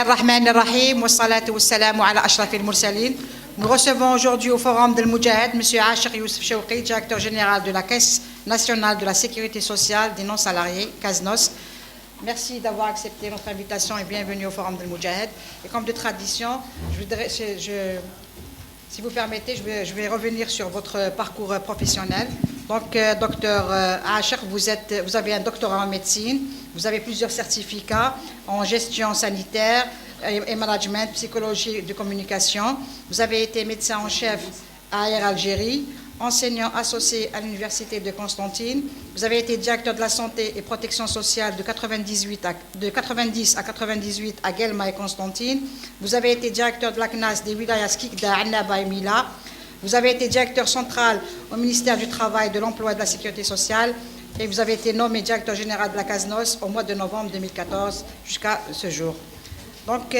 Bismillahir-Rahmanir Rahim, wa salatu wa salamu ala ashrafil mursalin. Nous recevons aujourd'hui au Forum del Moudjahid M. Ashir Youssef Chouki, directeur général de la Caisse nationale de la sécurité sociale des non-salariés, CASNOS. Merci d'avoir accepté notre invitation et bienvenue au Forum del Moudjahid. Et comme de tradition, si vous permettez, je vais revenir sur votre parcours professionnel. Donc, docteur Ashir, vous avez un doctorat en médecine, vous avez plusieurs certificats en gestion sanitaire et management, psychologie de communication. Vous avez été médecin en chef à Air Algérie, enseignant associé à l'université de Constantine. Vous avez été directeur de la santé et protection sociale de 90 à 98 à Guelma et Constantine. Vous avez été directeur de la CNAS des wilayas Kikda, Annaba et Mila. Vous avez été directeur central au ministère du Travail, de l'Emploi et de la Sécurité sociale. Et vous avez été nommé directeur général de la CASNOS au mois de novembre 2014 jusqu'à ce jour. Donc,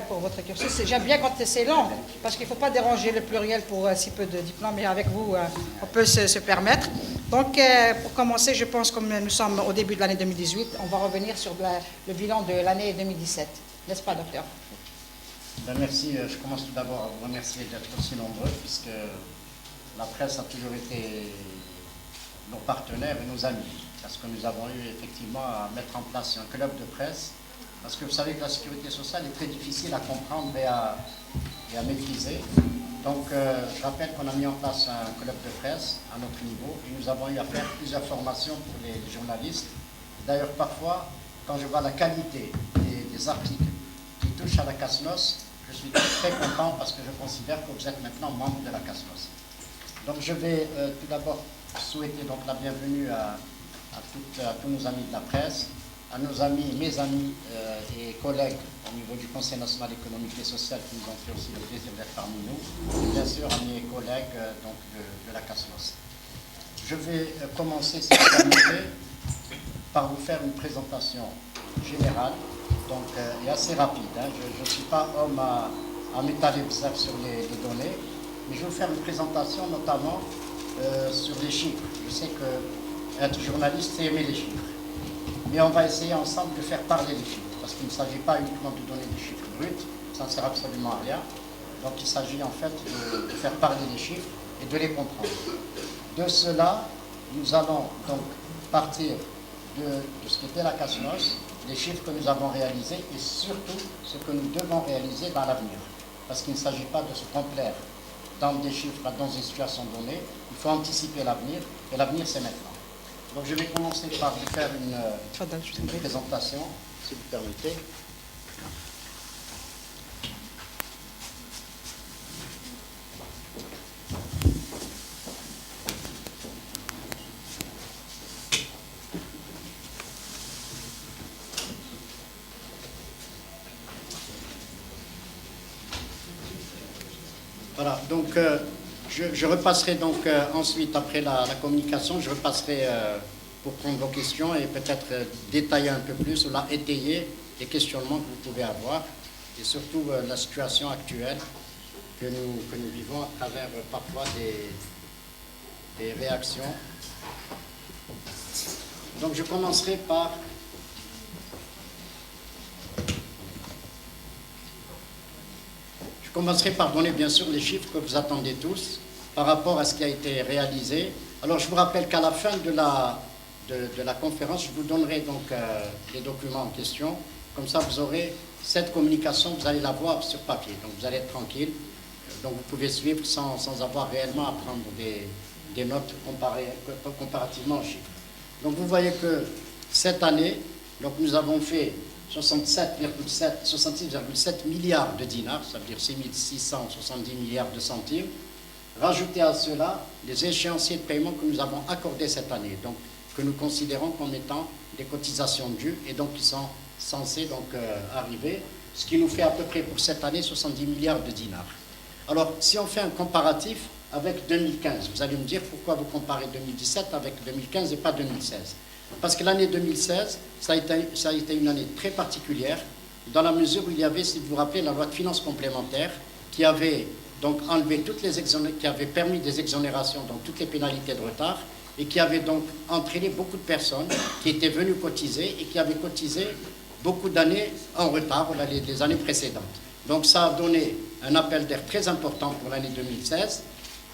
pour votre cursus. J'aime bien quand c'est long, parce qu'il ne faut pas déranger le pluriel pour si peu de diplômes, mais avec vous, on peut se permettre. Donc, pour commencer, je pense, comme nous sommes au début de l'année 2018, on va revenir sur le bilan de l'année 2017. N'est-ce pas, docteur? Ben merci. Je commence tout d'abord à vous remercier d'être aussi nombreux, puisque la presse a toujours été nos partenaires et nos amis, parce que nous avons eu effectivement à mettre en place un club de presse. Parce que vous savez que la sécurité sociale est très difficile à comprendre et à maîtriser. Donc, je rappelle qu'on a mis en place un club de presse à notre niveau et nous avons eu à faire plusieurs formations pour les journalistes. D'ailleurs, parfois, quand je vois la qualité des articles qui touchent à la CASNOS, je suis très content parce que je considère que vous êtes maintenant membre de la CASNOS. Donc, je vais tout d'abord souhaiter donc, la bienvenue à tous nos amis de la presse, à nos amis, mes amis et collègues au niveau du Conseil national économique et social qui nous ont fait aussi le plaisir d'être parmi nous, et bien sûr à mes collègues donc, de la CASNOS. Je vais commencer, si vous permettez, par vous faire une présentation générale, donc, et assez rapide. Hein. Je ne suis pas homme à m'étaler sur les données, mais je vais vous faire une présentation notamment sur les chiffres. Je sais que être journaliste, c'est aimer les chiffres. Mais on va essayer ensemble de faire parler les chiffres, parce qu'il ne s'agit pas uniquement de donner des chiffres bruts, ça ne sert absolument à rien. Donc il s'agit en fait de faire parler les chiffres et de les comprendre. De cela, nous allons donc partir de ce qu'était la CASNOS, les chiffres que nous avons réalisés et surtout ce que nous devons réaliser dans l'avenir. Parce qu'il ne s'agit pas de se complaire dans des chiffres, dans une situation donnée, il faut anticiper l'avenir, et l'avenir c'est maintenant. Donc je vais commencer par vous faire une présentation, si vous permettez. Voilà, donc je repasserai donc ensuite, après la communication, je repasserai pour prendre vos questions et peut-être détailler un peu plus ou là étayer les questionnements que vous pouvez avoir et surtout la situation actuelle que nous vivons à travers parfois des réactions. Donc je commencerai par donner bien sûr les chiffres que vous attendez tous par rapport à ce qui a été réalisé. Alors je vous rappelle qu'à la fin de la conférence, je vous donnerai donc les documents en question. Comme ça, vous aurez cette communication, vous allez la voir sur papier. Donc vous allez être tranquille. Donc vous pouvez suivre sans avoir réellement à prendre des notes comparativement aux chiffres. Donc vous voyez que cette année, donc nous avons fait 66,7 milliards de dinars, ça veut dire 6 670 milliards de centimes. Rajouter à cela les échéanciers de paiement que nous avons accordés cette année, donc que nous considérons comme étant des cotisations dues et donc qui sont censées donc, arriver, ce qui nous fait à peu près pour cette année 70 milliards de dinars. Alors, si on fait un comparatif avec 2015, vous allez me dire pourquoi vous comparez 2017 avec 2015 et pas 2016. Parce que l'année 2016, ça a été une année très particulière, dans la mesure où il y avait, si vous vous rappelez, la loi de finances complémentaire qui avait donc enlevé qui avait permis des exonérations, donc toutes les pénalités de retard, et qui avait donc entraîné beaucoup de personnes qui étaient venues cotiser et qui avaient cotisé beaucoup d'années en retard, les années précédentes. Donc ça a donné un appel d'air très important pour l'année 2016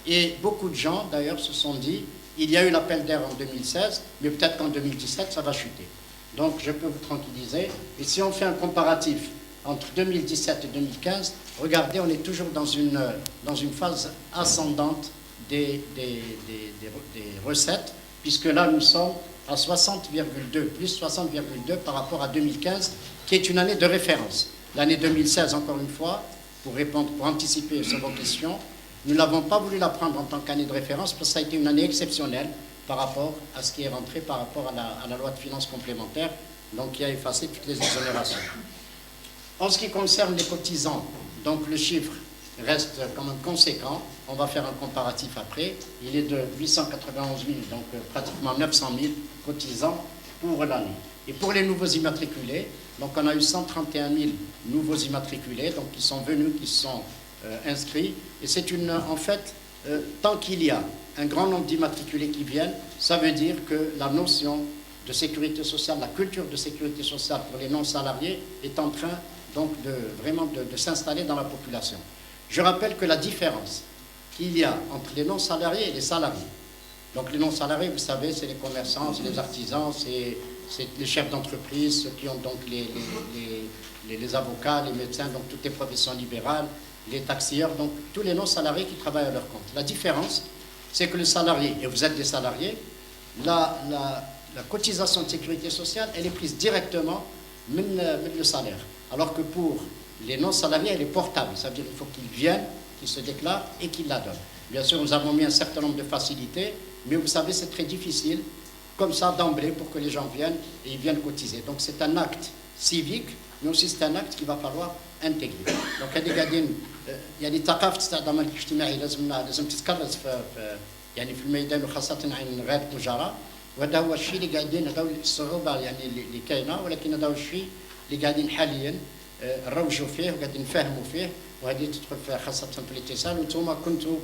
et beaucoup de gens d'ailleurs se sont dit il y a eu l'appel d'air en 2016 mais peut-être qu'en 2017 ça va chuter. Donc je peux vous tranquilliser et si on fait un comparatif entre 2017 et 2015, regardez, on est toujours dans une phase ascendante des recettes puisque là nous sommes à 60,2, plus 60,2 par rapport à 2015 qui est une année de référence. L'année 2016, encore une fois, pour anticiper sur vos questions, nous n'avons pas voulu la prendre en tant qu'année de référence parce que ça a été une année exceptionnelle par rapport à ce qui est rentré par rapport à la loi de finances complémentaire, donc qui a effacé toutes les exonérations. En ce qui concerne les cotisants, donc le chiffre reste quand même conséquent. On va faire un comparatif après. Il est de 891 000, donc pratiquement 900 000 cotisants pour l'année. Et pour les nouveaux immatriculés, donc on a eu 131 000 nouveaux immatriculés, donc qui sont venus, qui sont inscrits. Et c'est en fait, tant qu'il y a un grand nombre d'immatriculés qui viennent, ça veut dire que la notion de sécurité sociale, la culture de sécurité sociale pour les non-salariés est en train donc vraiment de s'installer dans la population. Je rappelle que la différence qu'il y a entre les non-salariés et les salariés, donc les non-salariés, vous savez, c'est les commerçants, c'est les artisans, c'est les chefs d'entreprise, ceux qui ont donc les avocats, les médecins, donc toutes les professions libérales, les taxieurs, donc tous les non-salariés qui travaillent à leur compte. La différence, c'est que le salarié, et vous êtes des salariés, la cotisation de sécurité sociale, elle est prise directement le salaire. Alors que pour les non-salariés, elle est portable. Ça veut dire qu'il faut qu'ils viennent, qu'ils se déclarent et qu'ils la donnent. Bien sûr, nous avons mis un certain nombre de facilités, mais vous savez, c'est très difficile, comme ça, d'emblée, pour que les gens viennent et ils viennent cotiser. Donc c'est un acte civique, mais aussi c'est un acte qu'il va falloir intégrer. Donc هذه قاعدين يعني ثقافة التضامن الاجتماعي لازم تتكرس يعني في الميدان وخاصة عن غير التجارة وهذا هو الشيء اللي قاعدين هذا الصعوبة يعني اللي كاينة ولكن هذا هو الشيء اللي قاعدين حاليا نروجوا فيه وقاعدين نفهموا فيه وهذه تدخل خاصة في الاتصال وانتم كنتوا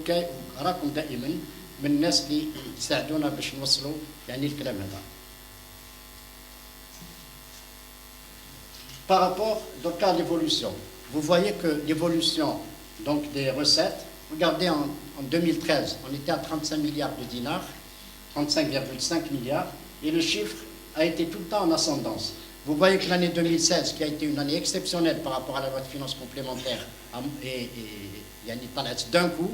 راكم دائما من الناس اللي يساعدونا باش نوصلوا يعني الكلام هذا. Par rapport donc à l'évolution, vous voyez que l'évolution donc des recettes, regardez en 2013, on était à 35 milliards de dinars, 35,5 milliards, et le chiffre a été tout le temps en ascendance. Vous voyez que l'année 2016, qui a été une année exceptionnelle par rapport à la loi de finances complémentaire, il y a une palette d'un coup,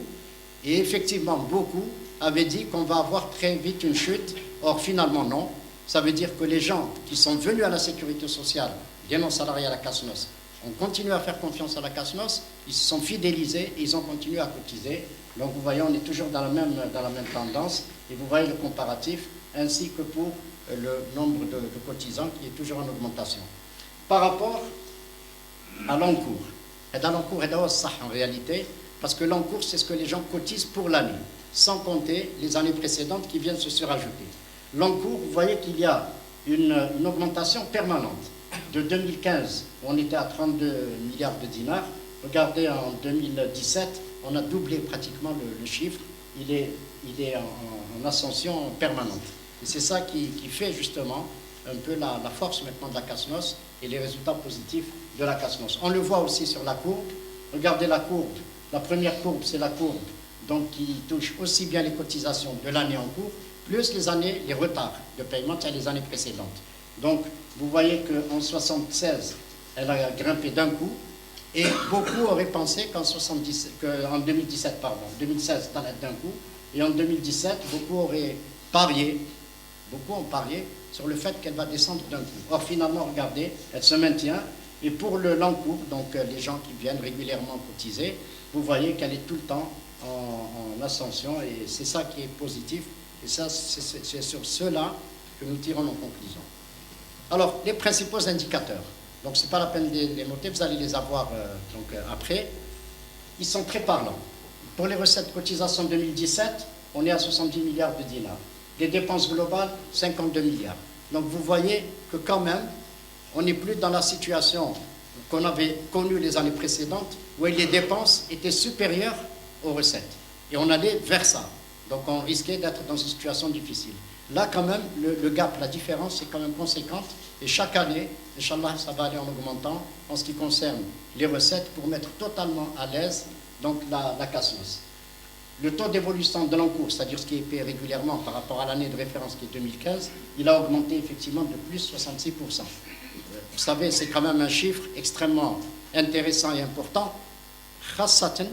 et effectivement beaucoup avaient dit qu'on va avoir très vite une chute, or finalement non. Ça veut dire que les gens qui sont venus à la sécurité sociale, des non-salariés à la CASNOS, ont continué à faire confiance à la CASNOS, ils se sont fidélisés et ils ont continué à cotiser. Donc vous voyez, on est toujours dans la même tendance, et vous voyez le comparatif, ainsi que pour le nombre de cotisants qui est toujours en augmentation. Par rapport à l'encours, et dans l'encours, en réalité, parce que l'encours, c'est ce que les gens cotisent pour l'année, sans compter les années précédentes qui viennent se surajouter. L'encours, vous voyez qu'il y a une augmentation permanente. De 2015, on était à 32 milliards de dinars. Regardez, en 2017, on a doublé pratiquement le chiffre. Il est en ascension permanente. Et c'est ça qui fait justement un peu la force maintenant de la CASNOS et les résultats positifs de la CASNOS. On le voit aussi sur la courbe. Regardez la courbe. La première courbe, c'est la courbe donc, qui touche aussi bien les cotisations de l'année en cours, plus les retards de paiement, c'est les années précédentes. Donc, vous voyez qu'en 1976, elle a grimpé d'un coup, et beaucoup auraient pensé qu'en 2017, 2016, ça allait d'un coup, et en 2017, beaucoup ont parié sur le fait qu'elle va descendre d'un coup. Or, finalement, regardez, elle se maintient, et pour le long cours, donc les gens qui viennent régulièrement cotiser, vous voyez qu'elle est tout le temps en ascension, et c'est ça qui est positif, et ça, c'est sur cela que nous tirons nos conclusions. Alors, les principaux indicateurs, donc ce n'est pas la peine de les noter, vous allez les avoir après, ils sont très parlants. Pour les recettes cotisations 2017, on est à 70 milliards de dinars. Les dépenses globales, 52 milliards. Donc vous voyez que quand même, on n'est plus dans la situation qu'on avait connue les années précédentes, où les dépenses étaient supérieures aux recettes. Et on allait vers ça. Donc on risquait d'être dans une situation difficile. Là, quand même, le gap, la différence est quand même conséquente Et chaque année, Inch'Allah, ça va aller en augmentant en ce qui concerne les recettes pour mettre totalement à l'aise donc la CASNOS. Le taux d'évolution de l'encours, c'est-à-dire ce qui est payé régulièrement par rapport à l'année de référence qui est 2015, il a augmenté effectivement de plus 66%. Vous savez, c'est quand même un chiffre extrêmement intéressant et important, khassatan,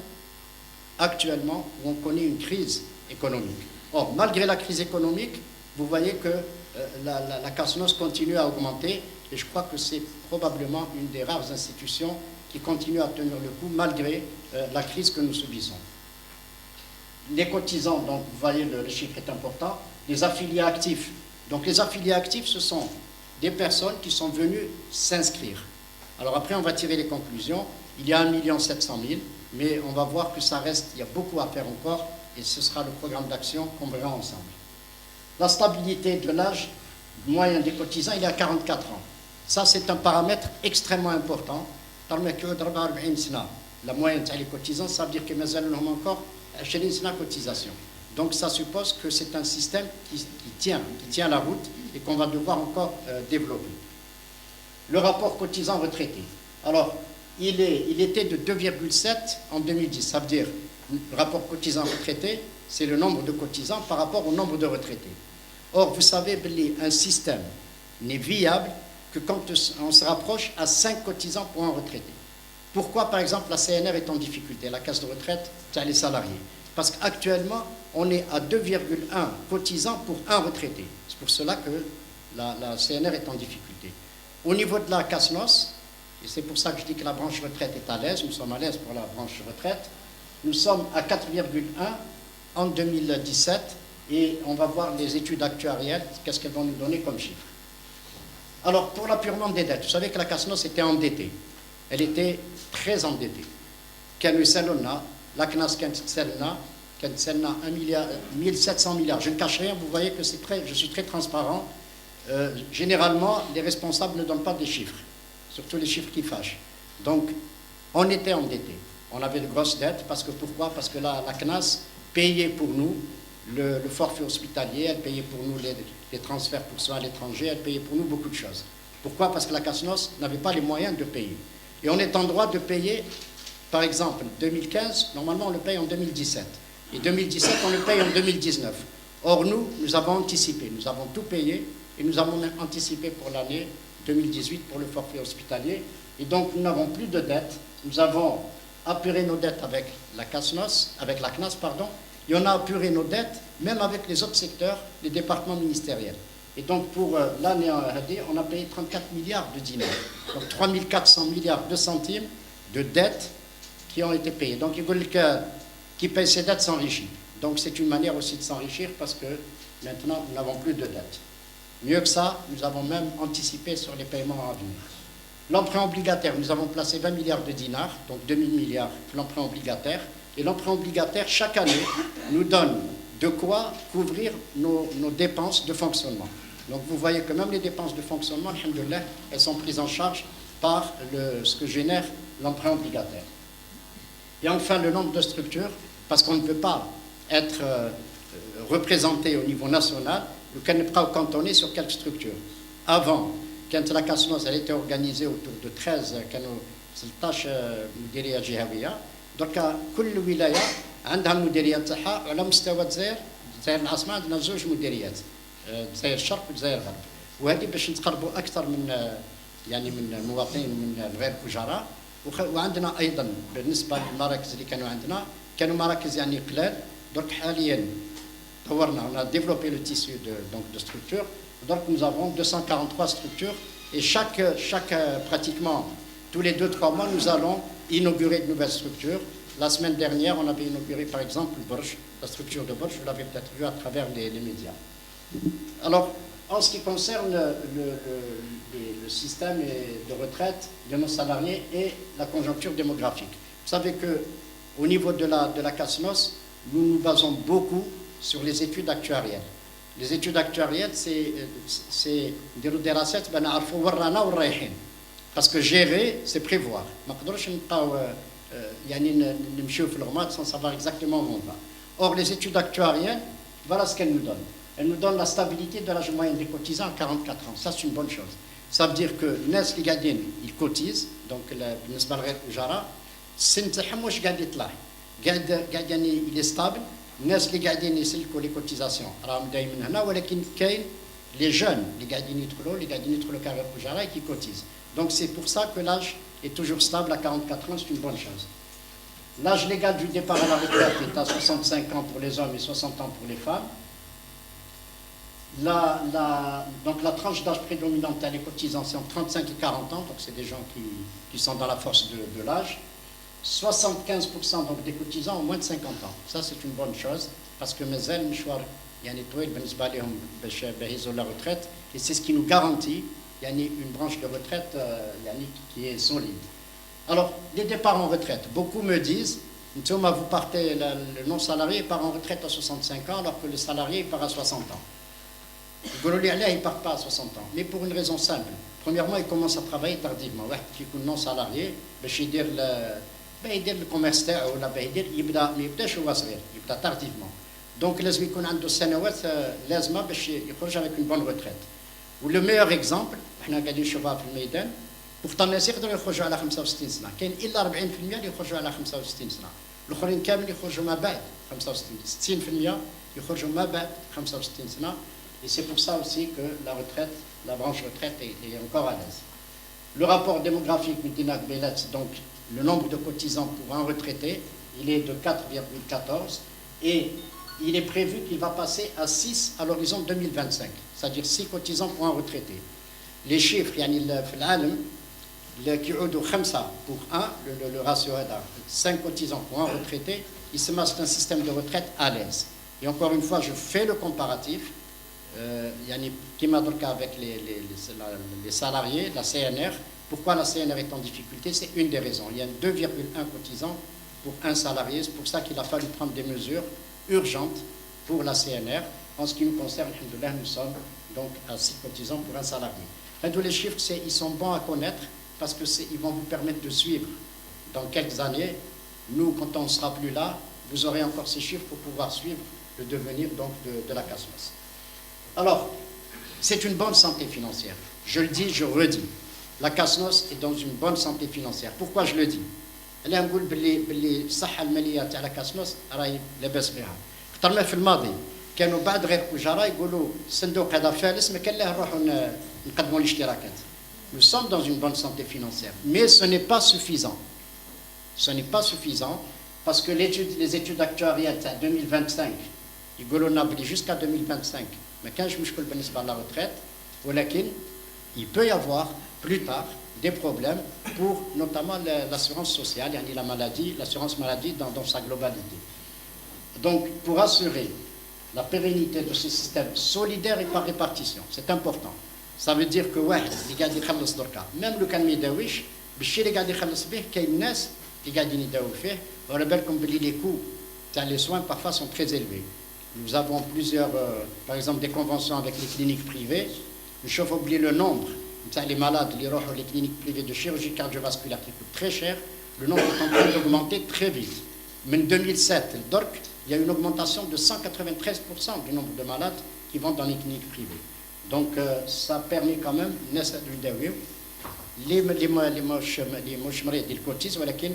actuellement, où on connaît une crise économique. Or, malgré la crise économique, vous voyez que la CASNOS continue à augmenter, et je crois que c'est probablement une des rares institutions qui continue à tenir le coup malgré la crise que nous subissons. Les cotisants, donc vous voyez le chiffre est important, les affiliés actifs. Donc les affiliés actifs, ce sont des personnes qui sont venues s'inscrire. Alors après, on va tirer les conclusions. Il y a 1 700 000, mais on va voir que ça reste, il y a beaucoup à faire encore, et ce sera le programme d'action qu'on verra ensemble. La stabilité de l'âge moyen des cotisants, il est à 44 ans. Ça, c'est un paramètre extrêmement important. La moyenne des cotisants, ça veut dire que nous avons encore cotisation. Donc ça suppose que c'est un système qui tient la route et qu'on va devoir encore développer. Le rapport cotisant-retraité. Alors, il était de 2,7 en 2010. Ça veut dire, le rapport cotisant-retraité, c'est le nombre de cotisants par rapport au nombre de retraités. Or, vous savez, un système n'est viable que quand on se rapproche à 5 cotisants pour un retraité. Pourquoi, par exemple, la CNR est en difficulté, la caisse de retraite, c'est les salariés? Parce qu'actuellement, on est à 2,1 cotisants pour un retraité. C'est pour cela que la CNR est en difficulté. Au niveau de la CASNOS, et c'est pour ça que je dis que la branche retraite est à l'aise, nous sommes à l'aise pour la branche retraite, nous sommes à 4,1 en 2017, et on va voir les études actuarielles, qu'est-ce qu'elles vont nous donner comme chiffre. Alors, pour l'apurement des dettes, vous savez que la CASNOS était endettée. Elle était très endettée. La CNAS a 1 700 milliards. Je ne cache rien, vous voyez que je suis très transparent. Généralement, les responsables ne donnent pas des chiffres, surtout les chiffres qui fâchent. Donc, on était endettés. On avait de grosses dettes. Pourquoi? Parce que la CNAS payait pour nous le forfait hospitalier, elle payait pour nous les transferts pour soins à l'étranger, elle payait pour nous beaucoup de choses. Pourquoi? Parce que la CASNOS n'avait pas les moyens de payer. Et on est en droit de payer, par exemple, 2015, normalement on le paye en 2017. Et 2017, on le paye en 2019. Or, nous avons anticipé, nous avons tout payé, et nous avons même anticipé pour l'année 2018 pour le forfait hospitalier. Et donc, nous n'avons plus de dettes. Nous avons apuré nos dettes avec la CASNOS, avec la CNAS, pardon, et on a apuré nos dettes, même avec les autres secteurs, les départements ministériels. Et donc, pour l'année en RD, on a payé 34 milliards de dinars. Donc, 3 400 milliards de centimes de dettes qui ont été payées. Donc, il faut que qui paye ses dettes s'enrichit. Donc, c'est une manière aussi de s'enrichir parce que maintenant, nous n'avons plus de dettes. Mieux que ça, nous avons même anticipé sur les paiements à venir. L'emprunt obligataire, nous avons placé 20 milliards de dinars, donc 2000 milliards l'emprunt obligataire. Et l'emprunt obligataire, chaque année, nous donne de quoi couvrir nos dépenses de fonctionnement. Donc vous voyez que même les dépenses de fonctionnement, alhamdoulilah, elles sont prises en charge par ce que génère l'emprunt obligataire. Et enfin, le nombre de structures, parce qu'on ne peut pas être représenté au niveau national, le cas n'est pas cantonné sur quelques structures. Avant, quand la CASNOS elle était organisée autour de 13 16 مديرية جهوية، دركا كل ولاية عندها المديرية تاعها على مستوى الجزائر العاصمة عندنا 2 مديريات، الجزائر الشرق والجزائر الغرب، وهذه باش نتقربوا أكثر من المواطنين من غير كجراء. وعندنا أيضا بالنسبة للمراكز اللي كانوا مراكز يعني قلال، درك حاليا طورنا، on a développé le tissu de structures. Donc nous avons 243 structures et pratiquement tous les 2-3 mois, nous allons inaugurer de nouvelles structures. La semaine dernière, on avait inauguré par exemple Borj, la structure de Borj, vous l'avez peut-être vu à travers les médias. Alors, en ce qui concerne le système de retraite de nos salariés et la conjoncture démographique, vous savez qu'au niveau de la CASNOS, nous nous basons beaucoup sur les études actuarielles. Les études actuarielles, c'est des recettes, parce que gérer, c'est prévoir. Sans savoir exactement où on va. Or, les études actuarielles, voilà ce qu'elles nous donnent. Elles nous donnent la stabilité de l'âge moyen des cotisants à 44 ans. Ça, c'est une bonne chose. Ça veut dire que الناس اللي قاعدين ils cotisent donc بالنسبه لغير الاجاره السن تاعهم واش قاعد يطلع قاعد يعني il est stable. الناس اللي قاعدين يسلكوا لي كوتيزاسيون راهم دايما هنا ولكن كاين les jeunes اللي قاعدين يدخلوا كارير اجاره qui cotisent. Donc c'est pour ça que l'âge est toujours stable à 44 ans, c'est une bonne chose. L'âge légal du départ à la retraite est à 65 ans pour les hommes et 60 ans pour les femmes. Donc la tranche d'âge prédominante à les cotisants, c'est entre 35 et 40 ans, donc c'est des gens qui sont dans la force de l'âge. 75% donc des cotisants ont moins de 50 ans. Ça, c'est une bonne chose, parce que مازال مشوار يعني طويل بالنسبة لهم باش يهزوا la retraite, et c'est ce qui nous garantit une branche de retraite qui est solide. Alors, les départs en retraite, beaucoup me disent, vous partez, le non-salarié part en retraite à 65 ans, alors que le salarié part à 60 ans. Il ne part pas à 60 ans, mais pour une raison simple. Premièrement, il commence à travailler tardivement. Qui est non-salarié, il يدير الكوميرس تاعو ولا يبدا ما يبداش هو صغير يبدا tardivement. Donc لازم يكون عنده سنوات لازمه باش يخرج avec une bonne retraite. ولو ميور اكزامبل احنا قاعدين نشوفها في الميدان بورتان الناس يقدروا يخرجوا على 65 سنه، كاين الا 40% اللي يخرجوا على 65 سنه، الاخرين كامل يخرجوا ما بعد 65 60% يخرجوا ما بعد 65 سنه. Et c'est pour ça aussi que la branche retraite est encore à l'aise. Le rapport démographique Medina Beletz, donc le nombre de cotisants pour un retraité, il est de 4,14 et il est prévu qu'il va passer à 6 à l'horizon 2025, c'est-à-dire 6 cotisants pour un retraité. Les chiffres, il y a pour 1, le ratio est 5 cotisants pour un retraité, il se met un système de retraite à l'aise. Et encore une fois, je fais le comparatif. Qui m'a donc avec les salariés, la CNR. Pourquoi la CNR est en difficulté? C'est une des raisons. Il y a 2,1 cotisants pour un salarié. C'est pour ça qu'il a fallu prendre des mesures urgentes pour la CNR. En ce qui nous concerne, nous sommes donc à 6 cotisants pour un salarié. Les chiffres, ils sont bons à connaître parce qu'ils vont vous permettre de suivre. Dans quelques années, nous, quand on ne sera plus là, vous aurez encore ces chiffres pour pouvoir suivre le devenir donc, de la CASNOS. Alors, c'est une bonne santé financière. Je le dis, je redis. La CASNOS est dans une bonne santé financière. Pourquoi je le dis? أنا نقول باللي الصحة المالية تاع لا كاسنوس راهي لاباس بها. خطرنا في الماضي كانوا بعد غير كجارة يقولوا الصندوق هذا فالس ما كان له نروحوا نقدموا الاشتراكات. Nous sommes dans une bonne santé financière, mais ce n'est pas suffisant. Ce n'est pas suffisant parce que les études actuarielles à 2025, يقولوا لنا بلي jusqu'à 2025. ما كانش مشكل بالنسبة la retraite, ولكن il peut y avoir plus tard des problèmes pour notamment l'assurance sociale, la maladie, l'assurance maladie dans sa globalité. Donc, pour assurer la pérennité de ce système solidaire et par répartition, c'est important. Ça veut dire que même le cas de يداويش بالشيء اللي قاعد يخلص به كاين ناس اللي قاعدين يداووا فيه وعلى بالكم بلي les coûts les soins parfois sont très élevés. Nous avons plusieurs, par exemple, des conventions avec les cliniques privées. Il faut oublier le nombre. Les malades, les cliniques privées de chirurgie cardiovasculaire qui coûtent très cher, le nombre est en train d'augmenter très vite. Mais en 2007, il y a une augmentation de 193% du nombre de malades qui vont dans les cliniques privées. Donc, ça permet quand même, les moches مريض الكوتيز ولكن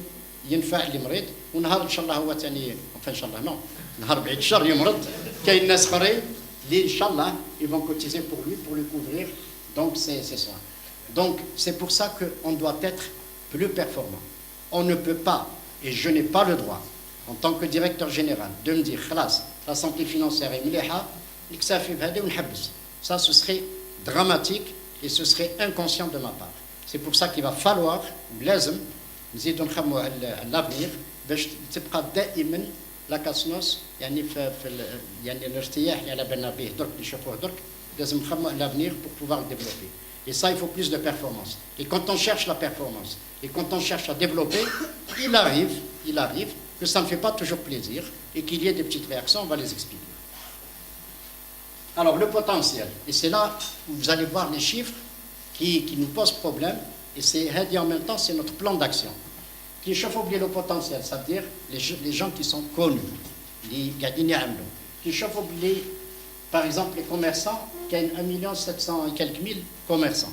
ينفع اللي مريض ونهار ان شاء الله هو ثاني ان شاء الله نو نهار بعيد الشر يمرض كاين ناس اخرين اللي ان شاء الله ils vont cotiser pour lui pour le couvrir donc c'est soins. Donc c'est pour ça qu'on doit être plus performant. On ne peut pas et je n'ai pas le droit en tant que directeur général de me dire خلاص la santé financière est مليحه نكتفي بهذا ونحبس. Ça ce serait dramatique et ce serait inconscient de ma part. C'est pour ça qu'il va falloir لازم نزيدوا نخموا على l'avenir باش تبقى دائما لا كاسنوس في الارتياح اللي على بالنا به درك نشوفوه درك لازم نخموا على l'avenir pour pouvoir le développer. Et ça, il faut plus de performance. Et quand on cherche la performance, et quand on cherche à développer, il arrive que ça ne fait pas toujours plaisir et qu'il y ait des petites réactions, on va les expliquer. Alors, le potentiel, et c'est là où vous allez voir les chiffres qui nous posent problème, et c'est en même temps, c'est notre plan d'action. Qui chauffe oublier le potentiel, ça veut dire les gens qui sont connus, les gadini amlo. Qui chauffe oublier, par exemple, les commerçants, qui ont 1 700 000 et quelques commerçants.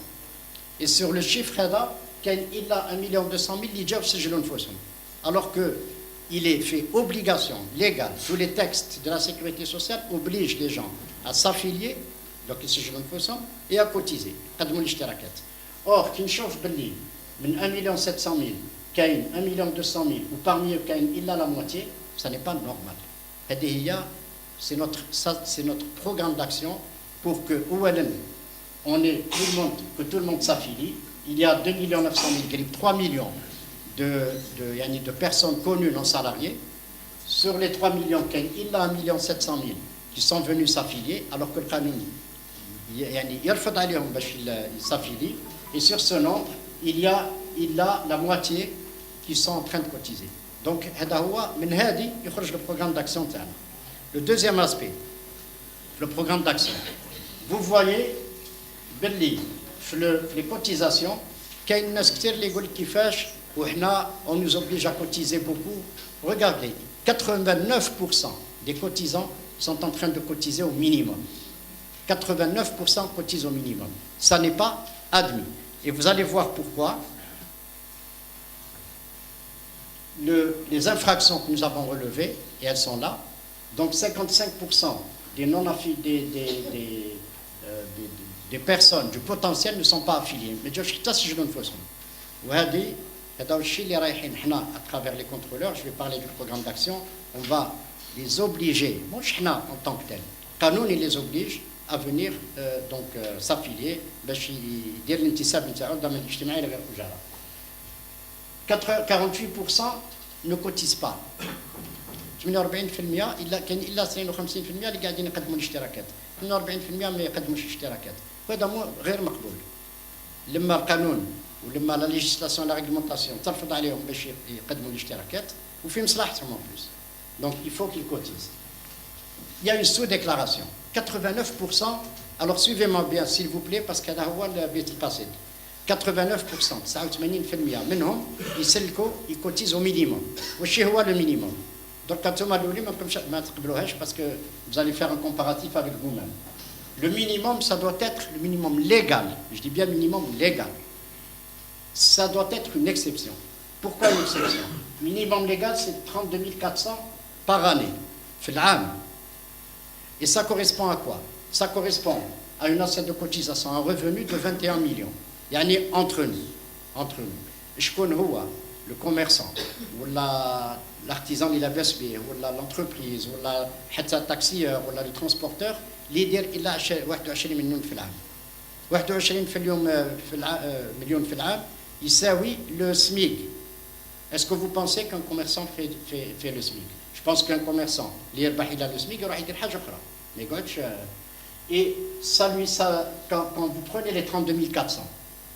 Et sur le chiffre là, il a 1 200 000 اللي جاوا سجلوا نفوسهم. Alors que il est fait obligation légale, tous les textes de la sécurité sociale obligent les gens à s'affilier, donc ils سجلوا نفوسهم, et à cotiser. قدموا الاشتراكات. Or, كي نشوف باللي من 1 700 000 كاين 1 200 000 ou parmi eux كاين إلا la moitié, ça n'est pas normal. C'est notre programme d'action pour que que tout le monde s'affilie. Il y a 2 900 000, 3 millions de personnes connues non salariées. Sur les 3 millions, il y a 1 700 000 qui sont venus s'affilier, alors que le Qanoun, il s'affilie. Et sur ce nombre, il y a la moitié qui sont en train de cotiser. Donc, le programme d'action. Le deuxième aspect, le programme d'action. Vous voyez, les cotisations, on nous oblige à cotiser beaucoup. Regardez, 89% des cotisants sont en train de cotiser au minimum. 89% cotisent au minimum. Ça n'est pas admis. Et vous allez voir pourquoi. Les infractions que nous avons relevées, et elles sont là, donc 55% des personnes du potentiel ne sont pas affiliées. Mais je à travers les contrôleurs, je vais parler du programme d'action, on va les obliger, en tant que tel, Qanoun il les oblige à venir s'affilier, 48% ne cotisent pas. 48% كاين الا 52% اللي قاعدين يقدموا الاشتراكات 42% ما يقدموش الاشتراكات وهذا غير مقبول لما القانون ولما لا ليجيسلاسيون لا ريغلمونطاسيون ترفض عليهم باش يقدموا الاشتراكات وفي مصلحتهم en plus. Donc il faut qu'ils cotisent. Il y a une sous-déclaration 89%. Alors suivez-moi bien s'il vous plaît parce que هذا هو البيت القصيد 89% 89% منهم يسلكوا يكوتيزوا مينيموم. واش هو le minimum? Donc, quand parce que vous allez faire un comparatif avec vous-même. Le minimum, ça doit être le minimum légal. Je dis bien minimum légal. Ça doit être une exception. Pourquoi une exception? Minimum légal, c'est 32 400 par année. Et ça correspond à quoi? Ça correspond à une assiette de cotisation, un revenu de 21 millions. Yani entre nous. Je connais le commerçant, ou l'artisan il a BSB, ou l'entreprise, ou le taxieur, ou le transporteur, l'idée il a 21 millions في العام. 21 millions في العام يساوي le SMIC. Est-ce que vous pensez qu'un commerçant fait le SMIC? Je pense qu'un commerçant, il a le SMIC, il va faire حاجة أخرى. Mais et ça, quand vous prenez les 32 400,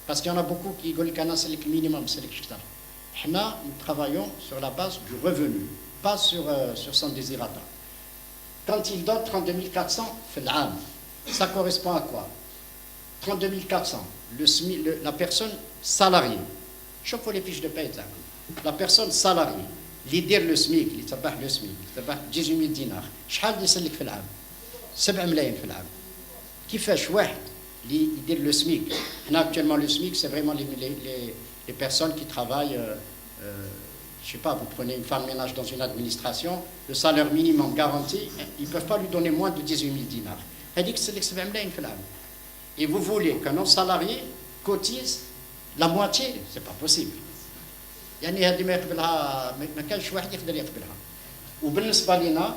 parce qu'il y en a beaucoup qui disent que c'est le minimum, c'est le chiffre. Nous travaillons sur la base du revenu, pas sur son désirata. Quand il donne 32 400, ça correspond à quoi? 32 400, la personne salariée. Je vois les fiches de paie. La personne salariée, l'idée le SMIC, il travaille le SMIC, il travaille 18 000 dinars. شحال يسلك في العام؟ 7 ملايين في العام. كيفاش واحد اللي يدير le SMIC؟ Là actuellement le SMIC c'est vraiment les personnes qui travaillent, je ne sais pas, vous prenez une femme ménage dans une administration, le salaire minimum garanti, ils ne peuvent pas lui donner moins de 18 000 dinars. Elle dit que c'est l'extrême. Et vous voulez qu'un non-salarié cotise la moitié? Ce n'est pas possible. يعني هذه ما يقبلها ما كانش واحد يقدر يقبلها. وبالنسبة لنا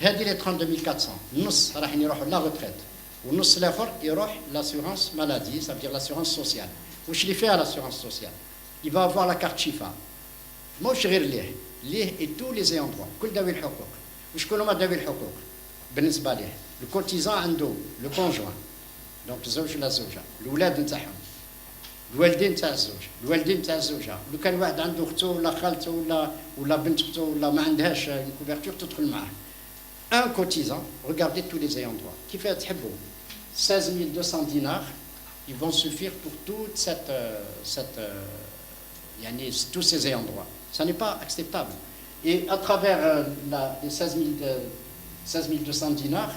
هذه les 32 400 نص راح يروحوا لا retraite والنص الآخر يروح l'assurance maladie, ça veut dire l'assurance sociale. واش اللي فيها l'assurance sociale? Il va avoir la carte Chifa. ماهوش غير ليه et tous les ayants droit كل ذوي الحقوق. وشكون هما ذوي الحقوق؟ بالنسبة ليه le cotisant عنده le conjoint donc الزوج ولا الزوجة الأولاد نتاعهم الوالدين تاع الزوج الوالدين تاع الزوجة لو كان واحد عنده أخته ولا خالته ولا بنت أخته ولا ما عندهاش une couverture تدخل معاه. Un cotisant, regardez tous les ayants droit. Qui fait 16 200 dinars, ils vont suffire pour toute tous ces ayants droit. Ça n'est pas acceptable. Et à travers les 16 200 dinars,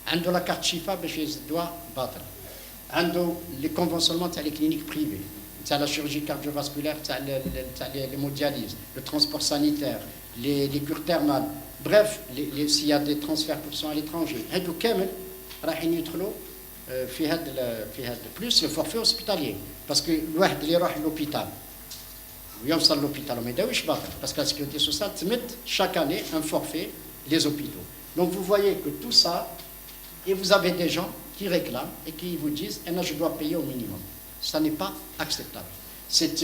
عنده la carte Chifa باش يزدوا باطل. عنده les conventionnements تاع les cliniques privées تاع la chirurgie cardiovasculaire تاع l'hémodialyse, le transport sanitaire, les cures thermales, bref s'il y a des transferts pour soins à l'étranger هادو كامل رايحين يدخلوا في هذا plus le forfait hospitalier parce que الواحد اللي يروح للوبيتال ويوصل للوبيتال وما يداويش باطل parce que la sécurité sociale تمد chaque année un forfait les hôpitaux. Donc vous voyez que tout ça, et vous avez des gens qui réclament et qui vous disent eh, je dois payer au minimum. Ça n'est pas acceptable. C'est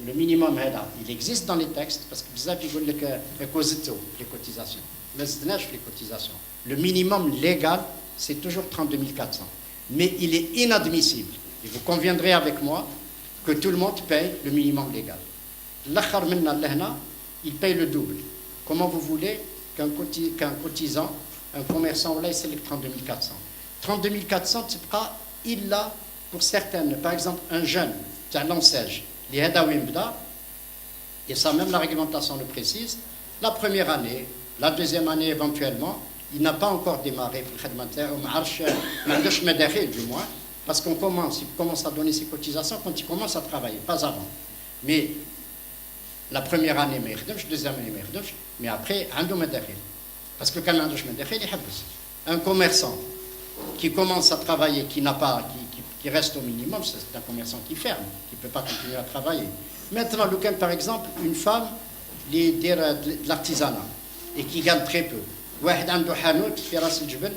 le minimum, il existe dans les textes parce que vous avez dit les cotisations. Les cotisations. Le minimum légal, c'est toujours 32 400. Mais il est inadmissible, et vous conviendrez avec moi, que tout le monde paye le minimum légal. L'akhar minna lehna, il paye le double. Comment vous voulez qu'un cotisant, un commerçant, là, il sélectionne 32 400. 32 400, c'est pas illa pour certaines. Par exemple, un jeune, qui a l'enseigne, les Hedawimda, et ça même la réglementation le précise, la première année, la deuxième année éventuellement, il n'a pas encore démarré pour le khadmataire, du moins, parce il commence à donner ses cotisations quand il commence à travailler, pas avant. Mais la première année, la deuxième année, mais après, parce que quand un commerçant qui commence à travailler, qui reste au minimum, c'est un commerçant qui ferme, qui ne peut pas continuer à travailler. Maintenant, par exemple, une femme de l'artisanat et qui gagne très peu. واحد عنده حانوت في راس الجبل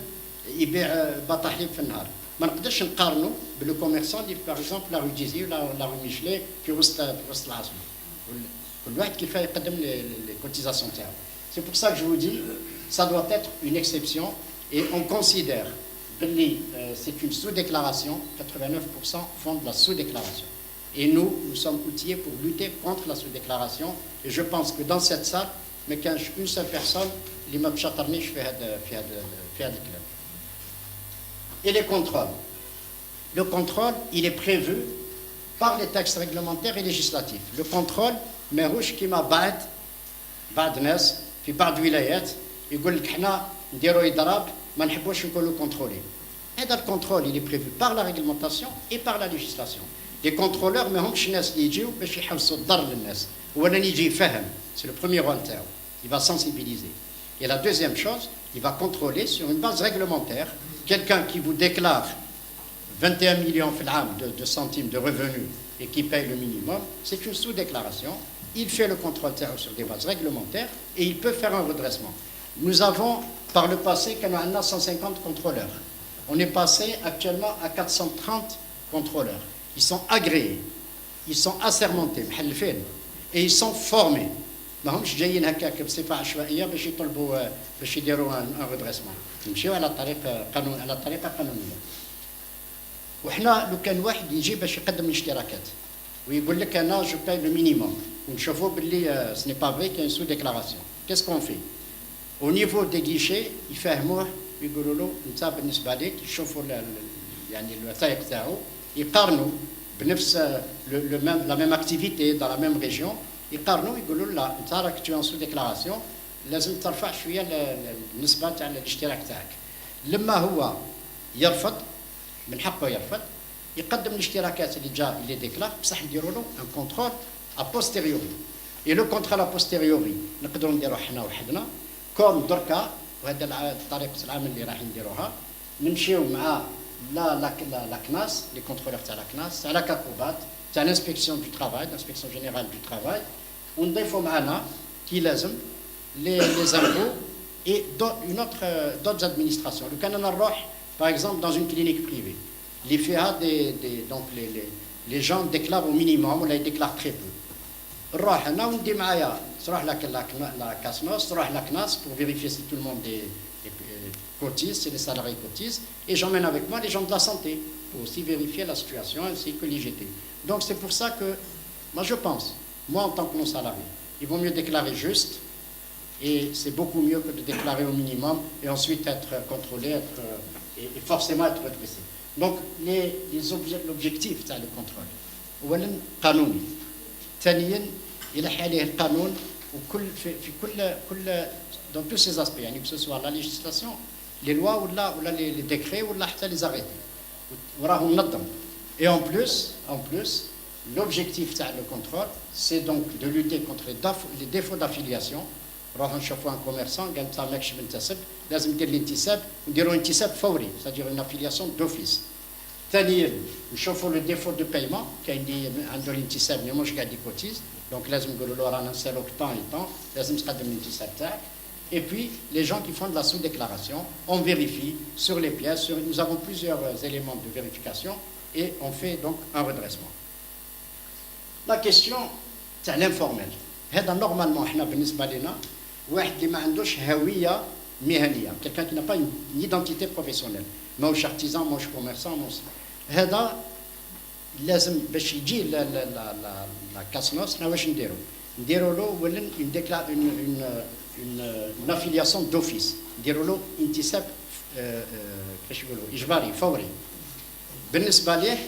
يبيع بطاحليب في النهار ما نقدرش نقارنه بالو كوميرسون اللي باغ اكزومبل لا رو ديزي ولا لا رو ميشلي في وسط العاصمه كل واحد كيف يقدم لي كوتيزاسيون تاعو. C'est pour ça que je vous dis ça doit être une exception et on considère que c'est une sous-déclaration. 89% font de la sous-déclaration et nous sommes outillés pour lutter contre la sous-déclaration et je pense que dans cette salle mais qu'une seule personne اللي ما بشاطرنيش في هذا الكلام. Et les contrôles. Le contrôle, il est prévu par les textes réglementaires et législatifs. Le contrôle, ماهوش كيما بعض ناس في بعض ولايات يقول لك احنا نديروا اضراب ما نحبوش نكونوا كونترولي. هذا الكونترول il est prévu par la réglementation et par la législation. Les contrôleurs ماهمش ناس اللي يجيو باش يحوسوا الضر للناس ولا يجي يفهم. C'est le premier rôle تاعو. Il va sensibiliser. Et la deuxième chose, il va contrôler sur une base réglementaire. Quelqu'un qui vous déclare 21 millions de centimes de revenus et qui paye le minimum, c'est une sous-déclaration. Il fait le contrôle sur des bases réglementaires et il peut faire un redressement. Nous avons, par le passé, 150 contrôleurs. On est passé actuellement à 430 contrôleurs. Ils sont agréés, ils sont assermentés, et ils sont formés. ماهمش جايين هكاك بصفه عشوائيه باش يطلبوا باش يديروا ان ريدريسمون نمشيو على طريقه قانونيه. وحنا لو كان واحد يجي باش يقدم الاشتراكات ويقول لك انا جو باي لو مينيموم ونشوفوا باللي سني با فري كاين سو ديكلاراسيون كيس كون في او نيفو دي غيشي يفهموه يقولوا له انت بالنسبه لك يشوفوا يعني الوثائق تاعو يقارنوا بنفس لا ميم اكتيفيتي dans la même région يقارنوا يقولوا لا انت راك تو سو ديكلاراسيون لازم ترفع شويه النسبه تاع الاشتراك تاعك. لما هو يرفض من حقه يرفض يقدم الاشتراكات اللي ديكلار بصح نديروا له ان كونترول ابوستيريوري. اي لو كونترول ابوستيريوري نقدروا نديروه حنا وحدنا كوم دركا وهذا الطريقه العمل اللي راح نديروها نمشيو مع لا كناس لي كونترولور تاع لا كناس تاع لا كاكوبات تاع l'inspection du travail, l'inspection générale du travail, ونضيفوا معنا كي لازم les impôts et d'autres administrations. لو كان انا نروح par exemple dans une clinique privée اللي فيها donc les gens déclarent au minimum ولا déclarent très peu. نروح انا وندي معايا تروح لك لا كاسنوس تروح لا كناس pour vérifier si tout le monde cotise, si les salariés cotisent, et j'emmène avec moi les gens de la santé pour aussi vérifier la situation ainsi que l'IGT. Donc c'est pour ça que, moi je pense, moi en tant que non-salarié, il vaut mieux déclarer juste, et c'est beaucoup mieux que de déclarer au minimum, et ensuite être contrôlé, et forcément être redressé. Donc l'objectif, c'est le contrôle. أولا قانوني. ثانيا يلحق عليه القانون وكل في كل dans tous ces aspects, que ce soit la législation les lois ou les décrets ou les arrêtés. Et en plus, l'objectif de le contrôle, c'est donc de lutter contre les défauts d'affiliation. راح نشوفوا un commerçant قال انت ماكش منتسب لازم دير الانتساب ونديروا انتساب فوري c'est-à-dire une affiliation d'office. ثانيا نشوفوا le défaut de paiement كاين اللي عنده الانتساب مي مش قاعد يكوتيز دونك لازم نقولوا له رانا نسالوك طون لازم تقدم الانتساب تاعك. Et puis, les gens qui font de la sous-déclaration, on vérifie sur les pièces. Nous avons plusieurs éléments de vérification et on fait donc un redressement. La question, c'est l'informel. Normalement, احنا بالنسبة لنا واحد اللي ما عندوش هوية مهنية, quelqu'un qui n'a pas une identité professionnelle, ماهوش artisan, ماهوش commerçant, هذا لازم باش يجي لا كاسنوس حنا واش نديروا له اولا une affiliation d'office, نديروا له انتساب كيفاش يقولوا اجباري فوري. بالنسبه ليه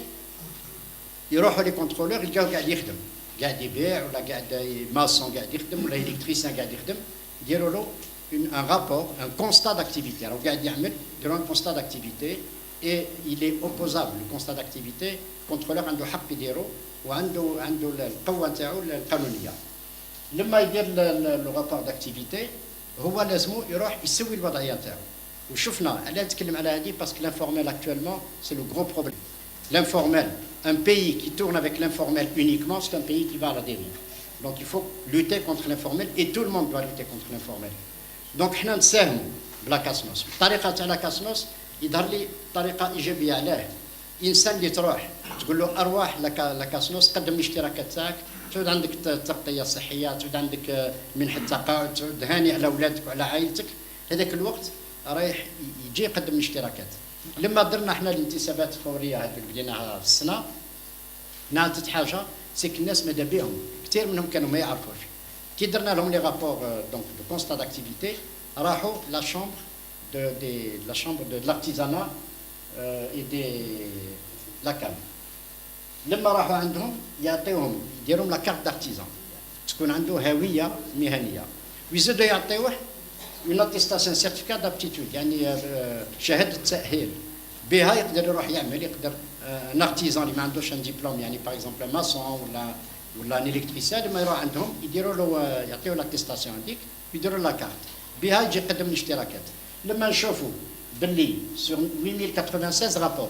يروحوا لي كونترولور يلقاو قاعد يخدم, قاعد يبيع ولا قاعد ماسون قاعد يخدم ولا الكتريسيان قاعد يخدم, يديروا له un rapport, un constat d'activité. Alors قاعد يعمل يديروا un constat d'activité et il est opposable le constat d'activité. الكونترولور عنده حق يديرو وعنده القوه نتاعو القانونيه. لما يدير لو رابور داكتيفيتي هو لازمو يروح يسوي الوضعيه نتاعو. وشفنا علاه نتكلم على هذه باسكو l'informel actuellement c'est le gros problème. L'informel, un pays qui tourne avec l'informel uniquement, c'est un pays qui va à la dérive. Donc il faut lutter contre l'informel et tout le monde doit lutter contre l'informel. Donc حنا نساهموا بلا كاسنوس. الطريقه تاع لا كاسنوس يظهر لي طريقه ايجابيه. علاه انسان اللي تروح تقول له ارواح لاكاسنوس قدم الاشتراكات تاعك, تعود عندك تغطيه صحيه, تعود عندك منحه تقاعد, تعود هاني على اولادك وعلى عائلتك. هذاك الوقت رايح يجي يقدم الاشتراكات. لما درنا احنا الانتسابات الفوريه هذه اللي بديناها في السنه, نعطت حاجه سيك الناس ماذا بهم كثير منهم كانوا ما يعرفوش. كي درنا لهم لي رابور دونك دو كونستا داكتيفيتي راحوا لا شامبر دو لارتيزانا et la CAM. لما راحوا عندهم يعطيوهم يديرهم لا كارت دارتيزان تكون عنده هويه مهنيه, ويزيدوا يعطيوه اون اتيستاسيون سيرتيفيكات دابتيتود, يعني شهاده تاهيل بها يقدر يروح يعمل. يقدر ان ارتيزان اللي ما عندوش ان ديبلوم, يعني باغ اكزومبل ماسون ولا ان الكتريسيان, لما يروح عندهم يديروا له يعطيوه لاتيستاسيون هذيك يديروا لا كارت بها يجي يقدم الاشتراكات. لما نشوفوا sur 8096 rapports,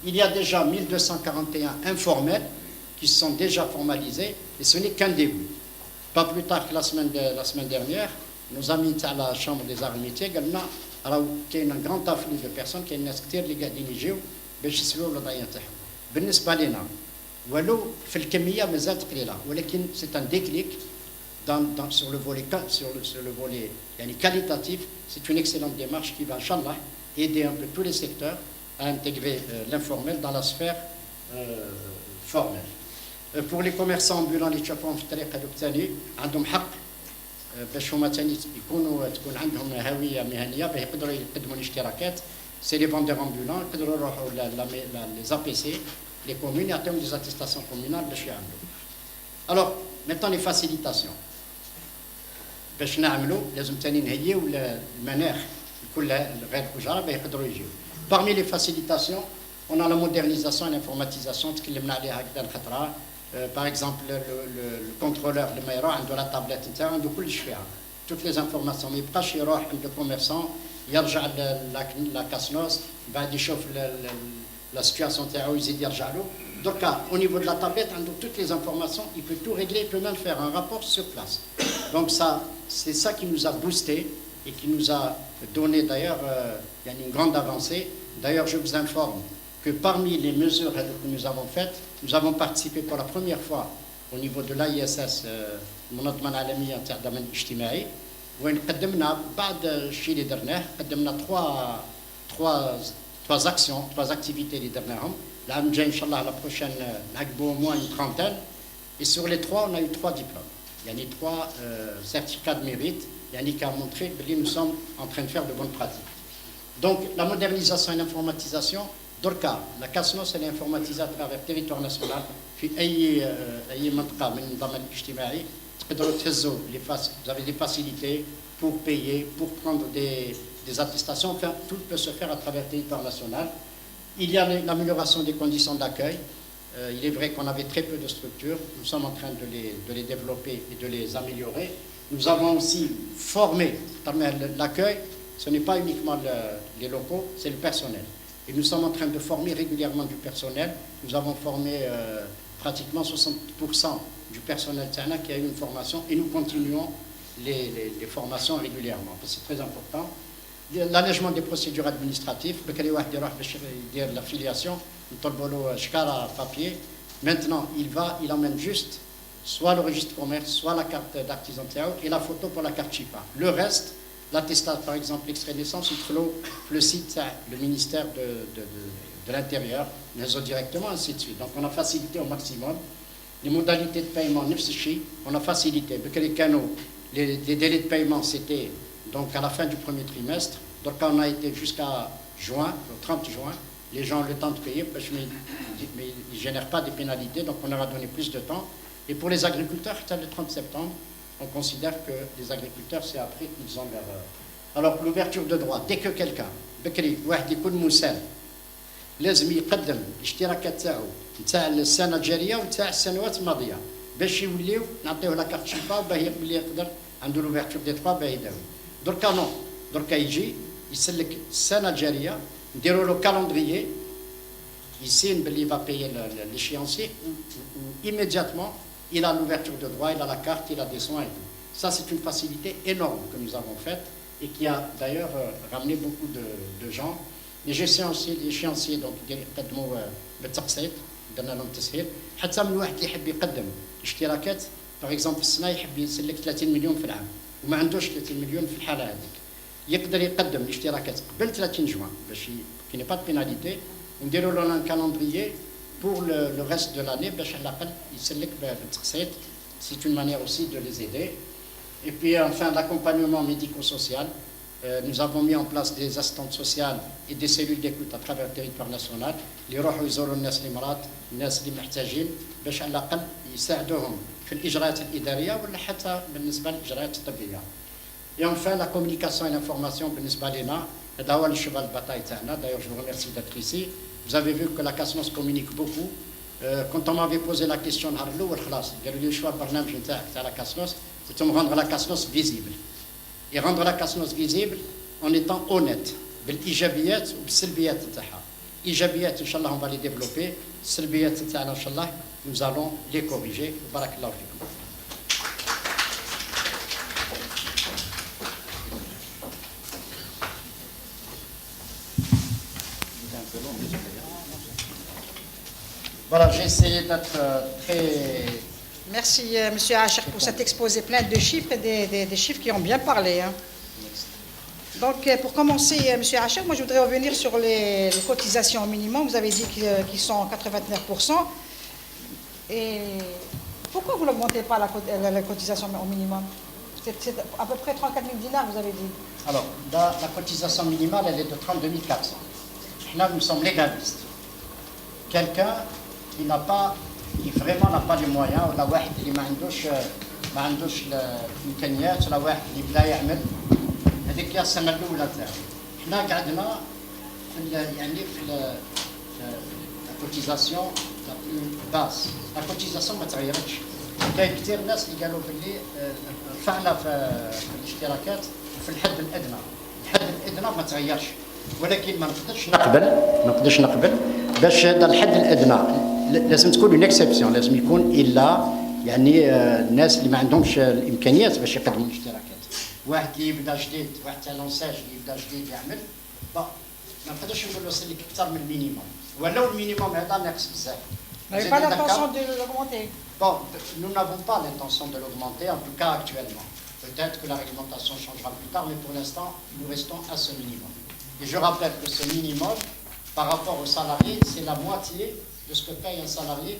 il y a déjà 1241 informels qui sont déjà formalisés et ce n'est qu'un début. Pas plus tard que la semaine dernière, nos amis de la Chambre des Arts et Métiers qu'il y a un grand afflux de personnes qui ont كثير اللي قاعدين يجيو باش يسووا الوضعيه تاعهم. بالنسبه لنا ولو في الكميه مازالت قليله, ولكن c'est un déclic sur le volet qualitatif. C'est une excellente démarche qui va, Inch'Allah, aider un peu tous les secteurs à intégrer l'informel dans la sphère formelle. Pour les commerçants ambulants اللي تشوفوهم في الطريق هذوك ثاني عندهم حق باش هما ثاني تكون عندهم هويه مهنيه باش يقدروا يقدموا الاشتراكات. سي لي فوندور امبولون يقدروا يروحوا لي ZAPC, les communes, يعطيهم des attestations communales باش يعملوا. Alors maintenant les facilitations. باش نعملوا لازم ثاني نهيئوا المناخ كلها غير الأجرة باش يقدروا يجيو. Parmi les facilitations, on a la modernisation et l'informatisation تكلمنا عليها هكذا الخطرة. Par exemple le contrôleur لما يروح عنده لا تابلت نتاعو عنده كلش فيها toutes les informations, ما يبقاش يروح عند الكوميرسون يرجع لا كاسنوس بعد يشوف la situation تاعو يزيد يرجع له. Donc, au niveau de la tablette, on a toutes les informations, il peut tout régler, il peut même faire un rapport sur place. Donc, c'est ça qui nous a boosté et qui nous a donné d'ailleurs une grande avancée. D'ailleurs, je vous informe que parmi les mesures que nous avons faites, nous avons participé pour la première fois au niveau de l'ISS, المنظمة العالمية تاع الضمان الاجتماعي, وين قدمنا بعد الشيء اللي درناه قدمنا trois actions, trois activités اللي درناهم. العام الجاي ان شاء الله la prochaine نعقبوا au moins une trentaine, et sur les trois on a eu 3 diplômes, يعني 3 certificats de mérite, يعني qui a montré que nous sommes en train de faire de bonnes pratiques. Donc la modernisation et l'informatisation, دركا la CASNOS elle est informatisée à travers le territoire national. في اي منطقه من النظام الاجتماعي تقدروا تهزوا vous avez des facilités pour payer, pour prendre des attestations. Enfin, tout peut se faire à travers le territoire national. Il y a l'amélioration des conditions d'accueil. Il est vrai qu'on avait très peu de structures. Nous sommes en train de les développer et de les améliorer. Nous avons aussi formé l'accueil. Ce n'est pas uniquement les locaux, c'est le personnel. Et nous sommes en train de former régulièrement du personnel. Nous avons formé pratiquement 60% du personnel Tana qui a eu une formation et nous continuons les formations régulièrement. C'est très important. L'allègement des procédures administratives, la filiation, papier. Maintenant, il emmène juste soit le registre commerce, soit la carte d'artisan et la photo pour la carte Chipa. Le reste, l'attestation, par exemple, l'extrait d'essence, il faut le site, le ministère de l'Intérieur, les autres directement, ainsi de suite. Donc, on a facilité au maximum. Les modalités de paiement, on a facilité. Les canaux, les délais de paiement, c'était donc à la fin du premier trimestre. Donc, on a été jusqu'à juin, le 30 juin. Les gens ont le temps de payer, parce que, mais ils ne génèrent pas des pénalités, donc on leur a donné plus de temps. Et pour les agriculteurs, le 30 septembre, on considère que les agriculteurs, c'est après qu'ils ont leur... Alors, l'ouverture de droit, dès que quelqu'un, بكري واحد يكون مسن لازم يقدم الاشتراكات تاعو نتاع السنه الجاريه ونتاع السنوات الماضيه باش يوليو نعطيوه لا كارت شيبا باه يقدر عنده لوفيرتور دي 3 باه يداوي. دركا نو، دركا يجي يسلك السنه الجاريه نديروا له كالندريي يسين باللي va payer l'échéancier ou immédiatement il a l'ouverture de droit, il a la carte, il a des soins et tout. Ça, c'est une facilité énorme que nous avons faite et qui a d'ailleurs ramené beaucoup de gens. Les échéanciers donc يقدموا بالتقسيط درنا لهم تسهيل حتى من واحد اللي يحب يقدم اشتراكات باغ اكزومبل السنه يحب يسلك 30 مليون في العام وما عندوش 30 مليون في الحاله هذيك يقدر يقدم الاشتراكات قبل 30 جوان باش كي ني با دو بيناليتي ونديروا له ان كالندريي pour le reste de l'année باش على الاقل يسلك بالتقسيط. C'est une manière aussi de les aider. Et puis enfin l'accompagnement médico-social. Nous avons mis en place des assistantes sociales et des cellules d'écoute à travers le territoire national. اللي يروحوا يزوروا الناس اللي مرض، الناس اللي محتاجين باش على الاقل يساعدوهم في الاجراءات الاداريه ولا حتى بالنسبه للاجراءات الطبيه. Et enfin la communication et l'information بالنسبه لنا هذا هو الشغل البطاي تاعنا. D'ailleurs je vous remercie d'être ici. Vous avez vu que la CASNOS communique beaucoup. Quand on m'avait posé la question نهار الاول خلاص قالوا لي شو البرنامج نتاعك تاع لا CASNOS قلت لهم rendre la CASNOS visible. Et rendre la CASNOS visible en étant honnête بالايجابيات وبالسلبيات نتاعها. ايجابيات ان شاء الله on va les développer. السلبيات نتاعنا ان شاء الله nous allons les corriger. بارك الله فيكم. Voilà, j'ai essayé d'être très... Merci, Monsieur Acher, pour cet exposé plein de chiffres et des chiffres qui ont bien parlé. Hein. Donc, pour commencer, Monsieur Acher, moi je voudrais revenir sur les cotisations au minimum. Vous avez dit qu'ils sont 89%. Et pourquoi vous n'augmentez pas la cotisation au minimum? C'est à peu près 34 000 dinars, vous avez dit. Alors, la cotisation minimale, elle est de 32 400. Là, nous sommes légalistes. Quelqu'un qui n'a pas, qui vraiment n'a pas les moyens, ولا واحد اللي ما عندوش الامكانيات، ولا واحد اللي بدا يعمل، هذيك هي السنه الاولى تاعو. حنا قعدنا يعني في الكوتيزاسيون باس، الكوتيزاسيون ما تغيرتش. كاين كثير ناس اللي قالوا باللي رفعنا في الاشتراكات في الحد الادنى، الحد الادنى ما تغيرش، ولكن ما نقدرش نقبل باش هذا الحد الادنى لازم تكون اون اكسبسيون، لازم يكون الا يعني الناس اللي ما عندهمش الامكانيات باش يقدموا الاشتراكات. واحد اللي يبدا جديد، واحد تاع لونساج اللي يبدا جديد يعمل، ما نقدرش نقول له سلك اكثر من المينيموم، ولو المينيموم هذا ناقص بزاف. Vous n'avez pas l'intention de l'augmenter? Bon, nous n'avons pas l'intention de l'augmenter, en tout cas actuellement. Peut-être que la réglementation changera plus tard, mais pour l'instant, nous restons à ce minimum. Et je rappelle que ce minimum, par rapport aux salariés, c'est la moitié de ce que paye un salarié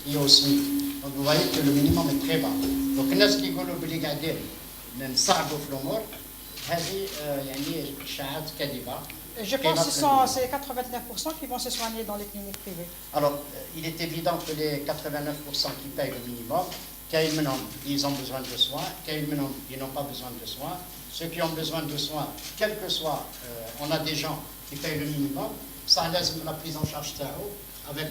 qui est au SMIC. Donc vous voyez que le minimum est très bas. Donc الناس اللي يقولوا بلي قاعدين نصعبوا في الامور هذه يعني اشاعات كاذبه. Je pense que c'est 89% qui vont se soigner dans les cliniques privées. Alors, il est évident que les 89% qui payent le minimum, ils ont besoin de soins, ils n'ont pas besoin de soins, ceux qui ont besoin de soins, quel que soit, on a des gens qui payent le minimum, ça laisse la prise en charge avec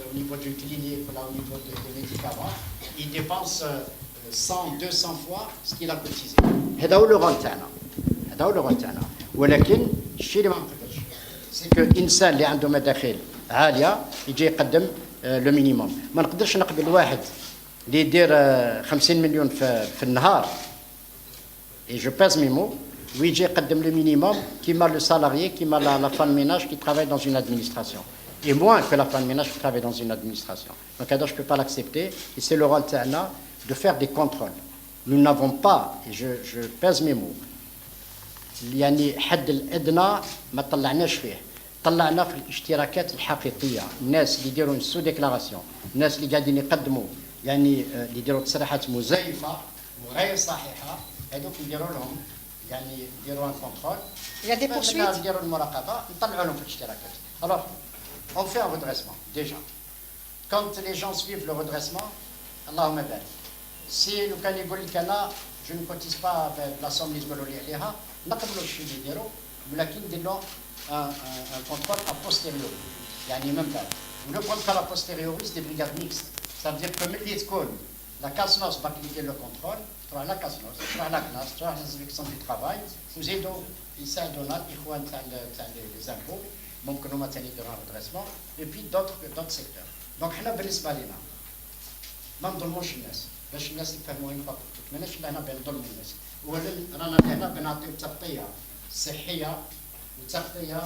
au niveau d'une clinique, là, au niveau des médicaments, ils dépensent 100, 200 fois ce qu'il a cotisé. هذا هو الرول تاعنا. هذا هو الرول تاعنا. ولكن الشيء اللي ما نقدرش سي كو انسان اللي عنده مداخيل عاليه يجي يقدم لو مينيموم. ما نقدرش نقبل واحد اللي يدير 50 مليون في النهار et je pèse mes mots, ويجي يقدم le minimum كيما le salarié, كيما la femme de ménage qui travaille dans une administration. Et moins que la femme de ménage qui travaille dans une administration. Donc, je ne peux pas l'accepter. Et c'est le rôle de faire des contrôles. Nous n'avons pas, et je pèse mes mots, يعني حد الأدنى ما طلعناش فيه. طلعنا في الاشتراكات الحقيقية. الناس اللي يديروا سو ديكلاراسيون، الناس اللي قاعدين يقدموا يعني اللي يديروا تصريحات مزيفة وغير صحيحة، هذوك نديروا لهم يعني يديروا ان كونترول. Il y a des poursuites. نديروا المراقبة، نطلعوا لهم في الاشتراكات. Alors, on fait un redressement, déjà. Quand les gens suivent le redressement, Allahumma barik. Si le can يقول لك أنا je ne cotise pas la somme اللي يقولوا لي عليها، نقبلوا الشيء اللي يديروا، ولكن ندير لهم un contrôle a posteriori. يعني من بعد. Le contrôle a posteriori, c'est des brigades mixtes. Ça veut dire que ملي تكون la CASNOS باك اللي يدير le contrôle، تروح لا CASNOS، تروح لا CNAS، تروح l'inspection du travail، وزيدوا يساعدونا الإخوان تاع les impôts. ممكن هما ثاني يديروا ريدريسمون اي بي دوتر سيكتور. دونك حنا بالنسبه لنا ما نظلموش الناس باش الناس يفهموا وين فقط، ماناش هنا بين ظلم الناس، رانا هنا بنعطيو تغطيه صحيه وتغطيه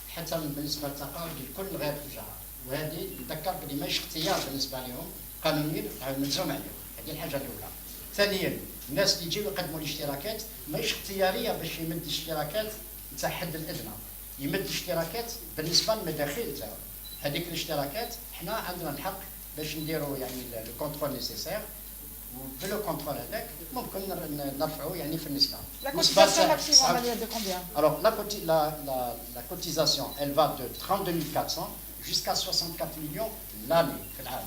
حتى بالنسبه للثقافه لكل غير الفجعه. وهذه نذكر بلي ماهيش اختيار بالنسبه لهم، قانونيا ملزوم عليهم. هذه الحاجه الاولى. ثانيا الناس اللي يجيو يقدموا الاشتراكات ماهيش اختياريه باش يمد الاشتراكات نتاع الحد الادنى، يمد الاشتراكات بالنسبه للمداخيل تاعو. هذيك الاشتراكات حنا عندنا الحق باش نديروا يعني الكونترول نيسيسير، وبلو كونترول هذاك ممكن نرفعوا يعني في النسبه. La cotisation maximum elle est de combien? Alors la cotisation elle va de 32 400 jusqu'à 64 millions l'année في العام.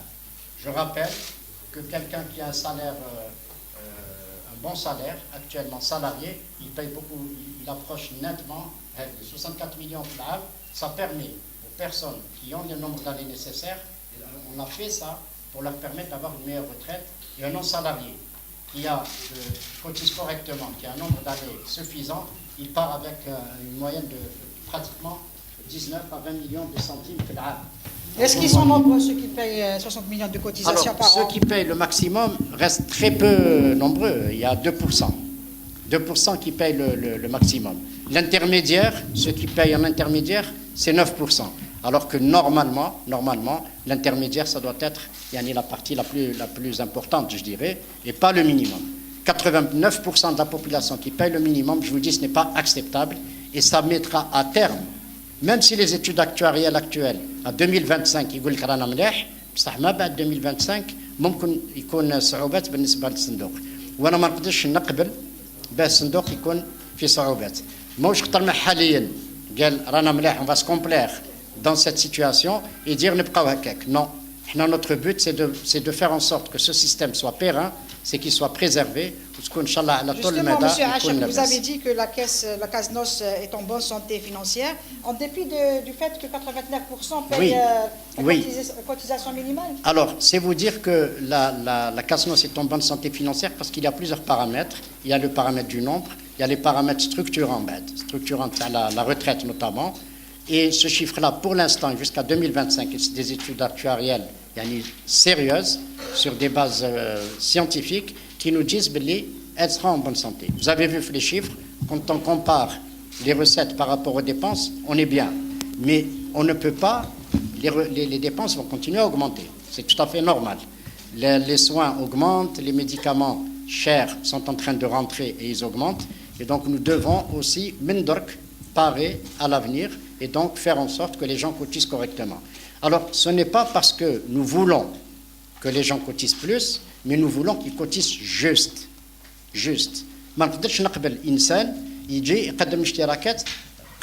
Je rappelle que quelqu'un qui a un salaire un bon salaire actuellement salarié, il paye beaucoup, il approche nettement de 64 millions في العام. Ça permet aux personnes qui ont le nombre d'années nécessaires, on a fait ça pour leur permettre d'avoir une meilleure retraite. Et un non-salarié qui cotise correctement, qui a un nombre d'années suffisant, il part avec une moyenne de pratiquement 19 à 20 millions de centimes في العام. Est-ce qu'ils sont nombreux ceux qui payent 60 millions de cotisations par an? Ceux qui payent le maximum restent très peu nombreux. Il y a 2%. 2% qui payent le maximum. L'intermédiaire, ceux qui payent en intermédiaire, c'est 9%. Alors que normalement, l'intermédiaire, ça doit être la partie la plus importante, je dirais, et pas le minimum. 89% de la population qui paye le minimum, je vous dis, ce n'est pas acceptable, et ça mettra à terme, même si les études actuarielles actuelles, à 2025, يقول لك رانا مليح، بصح ما بعد 2025 ممكن يكون صعوبات بالنسبة للصندوق. وأنا ما نقدرش نقبل باه الصندوق يكون في صعوبات. ماهوش خطر ما حاليا قال رانا مليح، on va se complaire dans cette situation et dire نبقاو هكاك. Non. Notre but, c'est de faire en sorte que ce système soit périn, c'est qu'il soit préservé. Justement, M. Hachek, vous avez dit que la CASNOS est en bonne santé financière, en dépit du fait que 89% payent la cotisation minimale. Alors, c'est vous dire que la CASNOS est en bonne santé financière parce qu'il y a plusieurs paramètres. Il y a le paramètre du nombre, il y a les paramètres structurants la retraite notamment. Et ce chiffre-là, pour l'instant, jusqu'à 2025, c'est des études actuarielles sérieuses, sur des bases scientifiques, qui nous disent qu'elle sera en bonne santé. Vous avez vu les chiffres, quand on compare les recettes par rapport aux dépenses, on est bien. Mais on ne peut pas, les dépenses vont continuer à augmenter. C'est tout à fait normal. Les soins augmentent, les médicaments chers sont en train de rentrer et ils augmentent. Et donc nous devons aussi, parer à l'avenir et donc faire en sorte que les gens cotisent correctement. Alors, ce n'est pas parce que nous voulons que les gens cotisent plus, mais nous voulons qu'ils cotisent juste. ما نقدرش نقبل إنسان يجي يقدم اشتراكات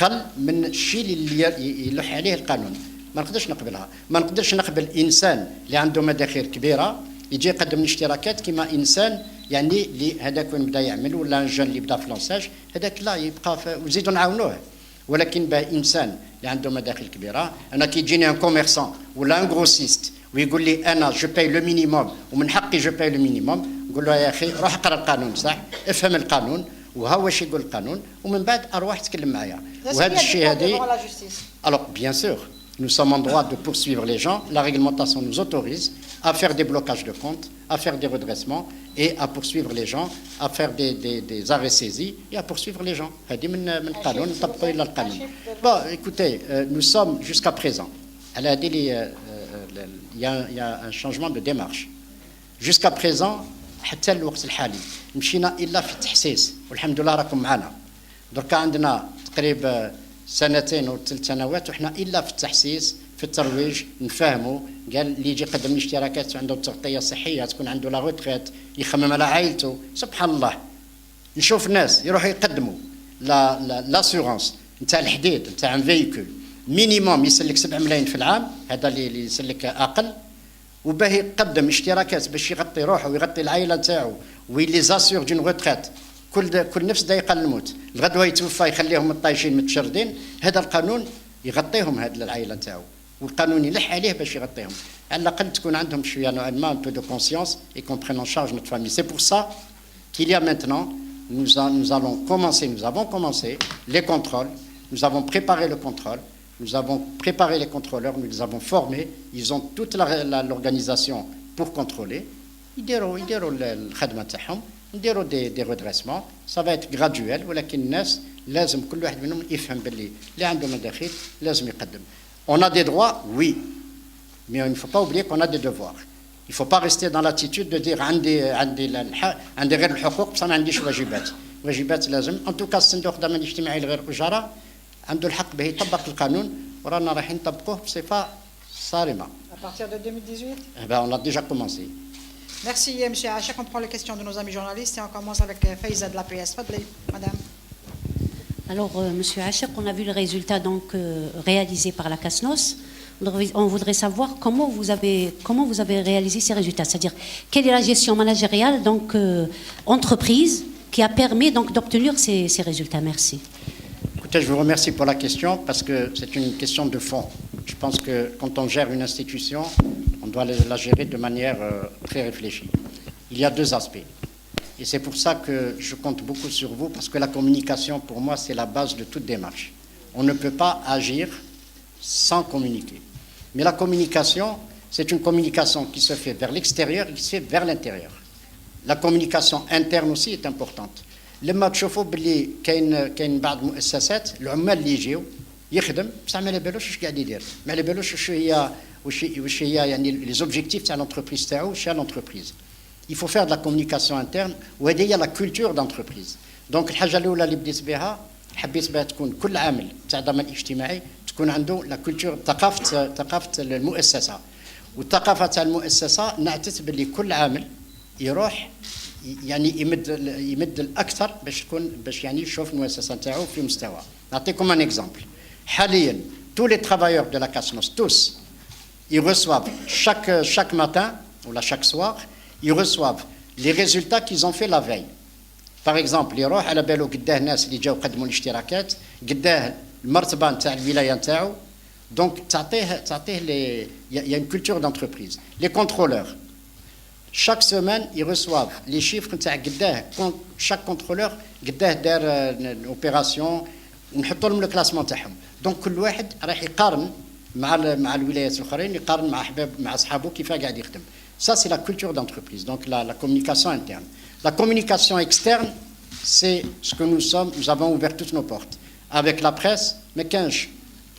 قل من الشيء اللي يلح عليه القانون. ما نقدرش نقبلها. ما نقدرش نقبل إنسان اللي عنده مداخيل كبيرة يجي يقدم اشتراكات كما إنسان يعني اللي هذاك وين بدا يعمل ولا الجن اللي بدا في لونساج هذاك لا يبقى وزيدوا نعاونوه. ولكن انسان اللي عنده مداخل كبيره، انا كي يجيني ان كوميرسون ولا ان غروسيست ويقول لي انا جو باي لو مينيموم ومن حقي جو باي لو مينيموم، نقول له يا اخي روح اقرا القانون صح، افهم القانون وها واش يقول القانون، ومن بعد اروح تكلم معايا. وهذا الشيء هذه alors bien sûr nous sommes en droit de poursuivre les gens, la réglementation nous autorise à faire des blocages de comptes, à faire des redressements et à poursuivre les gens, à faire des arrêts saisis et à poursuivre les gens. Bon, écoutez, nous sommes jusqu'à présent, il y a un changement de démarche. Jusqu'à présent, حتى الوقت الحالي مشينا إلا في التحسيس والحمد لله راكم معنا. دركا عندنا تقريبا سنتين أو 3 سنوات وإحنا إلا في التحسيس في الترويج نفهموا. قال اللي يجي يقدم الاشتراكات عنده تغطية صحية تكون عنده لا روتريت يخمم على عائلته. سبحان الله نشوف الناس يروحوا يقدموا لاسيغونس نتاع الحديد نتاع ان فيكول مينيموم يسلك 7 ملايين في العام، هذا اللي يسلك أقل، وباه يقدم اشتراكات باش يغطي روحه ويغطي العائله نتاعو ويلي زاسيغ دون روتريت كل نفس دقيقه الموت الغدوه يتوفى يخليهم مطايشين متشردين. هذا القانون يغطيهم هذه العائله نتاعو والقانون يلح عليه باش يغطيهم. على الاقل تكون عندهم شويه نوعا ما un peu de conscience et qu'on prenne en charge notre famille. C'est pour ça qu'il y a maintenant nous avons commencé les contrôles, nous avons préparé le contrôle. Nous avons préparé les contrôleurs, nous les avons formés, ils ont toute l'organisation pour contrôler. يديروا الخدمة تاعهم، نديروا des redressements. Ça va être graduel ولكن الناس لازم كل واحد منهم يفهم باللي اللي عنده مداخيل لازم يقدم. On a des droits, oui, mais il ne faut pas oublier qu'on a des devoirs. Il ne faut pas rester dans l'attitude de dire عندي غير الحقوق بس ما عنديش واجبات. واجبات لازم. En tout cas الصندوق الضمان الاجتماعي لغير الأجراء عنده الحق به يطبق القانون ورانا رايحين نطبقوه بصفه صارمه. À partir de 2018 on a déjà commencé. Merci M. Achek. On prend les questions de nos amis journalistes et on commence avec Faiza de l'APS. Madame. Alors, Monsieur Achek, on a vu le résultat donc réalisé par la CASNOS. On voudrait savoir comment vous avez réalisé ces résultats, c'est-à-dire quelle est la gestion managériale donc entreprise qui a permis donc d'obtenir ces résultats. Merci. Écoutez, je vous remercie pour la question parce que c'est une question de fond. Je pense que quand on gère une institution, on doit la gérer de manière très réfléchie. Il y a 2 aspects. Et c'est pour ça que je compte beaucoup sur vous parce que la communication, pour moi, c'est la base de toute démarche. On ne peut pas agir sans communiquer. Mais la communication, c'est une communication qui se fait vers l'extérieur et qui se fait vers l'intérieur. La communication interne aussi est importante. لما تشوفوا باللي كاين بعض المؤسسات العمال اللي يجيو يخدم بصح ما على بالوش واش قاعد يدير، ما على بالوش واش هي يعني لي زوبجيكتيف تاع لونتربريز تاعو واش هي لونتربريز. Il faut faire de la communication interne وهذه هي لا كولتور دونتربريز. دونك الحاجه الاولى اللي بديت بها حبيت بها تكون كل عامل تاع ضمان اجتماعي تكون عنده لا كولتور ثقافه المؤسسه. والثقافه تاع المؤسسه نعتت باللي كل عامل يروح يعني يمد الاكثر باش يعني يشوف المؤسسه نتاعو في مستوى. نعطيكم ان اكزامبل. حاليا tous les travailleurs de la CASNOS tous ils reçoivent chaque matin ou chaque soir ils reçoivent les résultats qu'ils ont fait la veille. Par exemple يروح على بالو قداه الناس اللي جاو قدموا الاشتراكات، قداه المرتبه نتاع الولايه نتاعو. دونك تعطيه il y a une culture d'entreprise. Les contrôleurs chaque semaine, ils reçoivent les chiffres de chaque contrôleur قداه دار opération ونحطوا لهم الكلاسمون تاعهم. دونك كل واحد راح يقارن مع الولايات الاخرين، يقارن مع اصحابه كيف قاعد يخدم. Ça c'est la culture d'entreprise. Donc la communication interne. La communication externe, c'est ce que nous sommes. Nous avons ouvert toutes nos portes avec la presse. ما كانش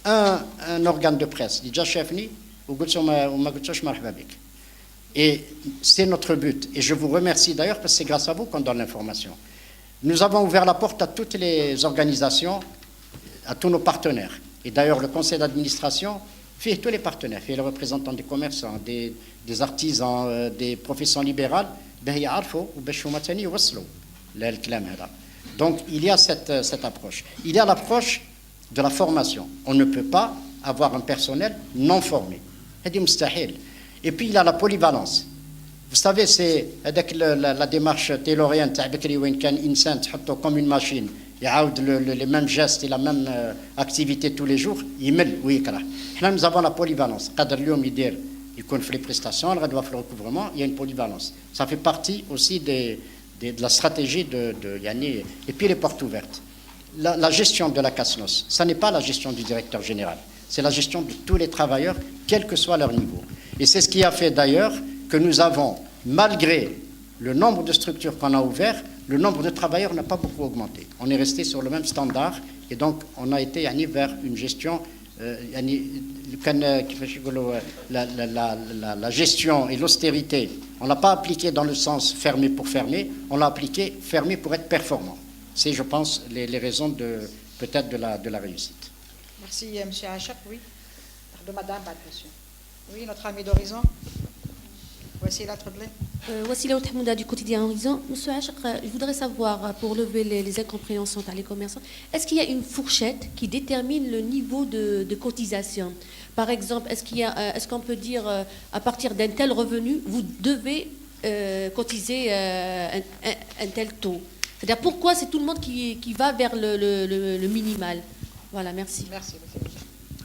un organe de presse اللي جا شافني وقلت وما قلتوش مرحبا بك. Et c'est notre but. Et je vous remercie d'ailleurs parce que c'est grâce à vous qu'on donne l'information. Nous avons ouvert la porte à toutes les organisations, à tous nos partenaires. Et d'ailleurs, le conseil d'administration fait tous les partenaires, fait les représentants des commerçants, des artisans, des professions libérales. Donc, il y a cette approche. Il y a l'approche de la formation. On ne peut pas avoir un personnel non formé. Et puis, il y a la polyvalence. Vous savez, c'est avec la démarche taylorienne, تاع بكري وين كان إنسان تحطه comme une machine, يعاود les mêmes gestes et la même activité tous les jours, يمل ويكره. Là, nous avons la polyvalence. قادر اليوم يدير يكون في les prestations, غدوة في le recouvrement, il y a une polyvalence. Ça fait partie aussi de la stratégie يعني, et puis les portes ouvertes. La gestion de la CASNOS, ça n'est pas la gestion du directeur général, c'est la gestion de tous les travailleurs, quel que soit leur niveau. Et c'est ce qui a fait d'ailleurs que nous avons, malgré le nombre de structures qu'on a ouvertes, le nombre de travailleurs n'a pas beaucoup augmenté. On est resté sur le même standard et donc on a été vers une gestion, la gestion et l'austérité, on ne l'a pas appliqué dans le sens fermé pour fermer, on l'a appliqué fermé pour être performant. C'est, je pense, les raisons peut-être de la réussite. Merci, M. Achak. Oui. De Madame, pas de question. Oui, notre ami d'Horizon. Voici la Treblay. Voici Léo Tahmouda du quotidien Horizon. Monsieur Achak, je voudrais savoir, pour lever les incompréhensions par les commerçants, est-ce qu'il y a une fourchette qui détermine le niveau de cotisation? Par exemple, est-ce qu'on peut dire, à partir d'un tel revenu, vous devez cotiser un tel taux? C'est-à-dire, pourquoi c'est tout le monde qui va vers le minimal? Voilà, merci. Merci.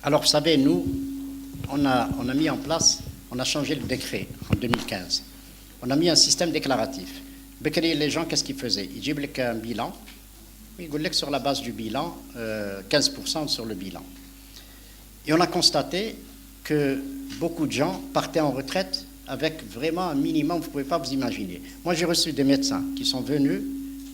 Alors, vous savez, nous, on a mis en place, on a changé le décret en 2015. On a mis un système déclaratif. Les gens, qu'est-ce qu'ils faisaient? Ils disaient un bilan. Ils disaient que sur la base du bilan, 15% sur le bilan. Et on a constaté que beaucoup de gens partaient en retraite avec vraiment un minimum, vous ne pouvez pas vous imaginer. Moi, j'ai reçu des médecins qui sont venus,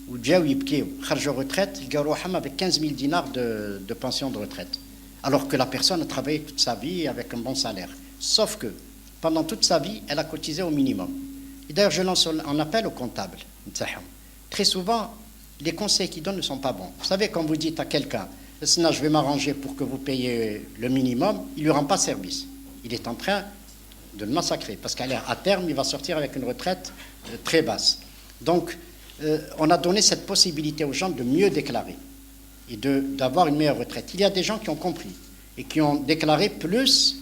ou déjà ils ont retraite, ils ont avec 15 000 dinars de pension de retraite. Alors que la personne a travaillé toute sa vie avec un bon salaire. Sauf que, pendant toute sa vie, elle a cotisé au minimum. Et d'ailleurs, je lance un appel aux comptables. Très souvent, les conseils qu'ils donnent ne sont pas bons. Vous savez, quand vous dites à quelqu'un, je vais m'arranger pour que vous payiez le minimum, il ne lui rend pas service. Il est en train de le massacrer, parce qu'à terme, il va sortir avec une retraite très basse. Donc, on a donné cette possibilité aux gens de mieux déclarer et d'avoir une meilleure retraite. Il y a des gens qui ont compris et qui ont déclaré plus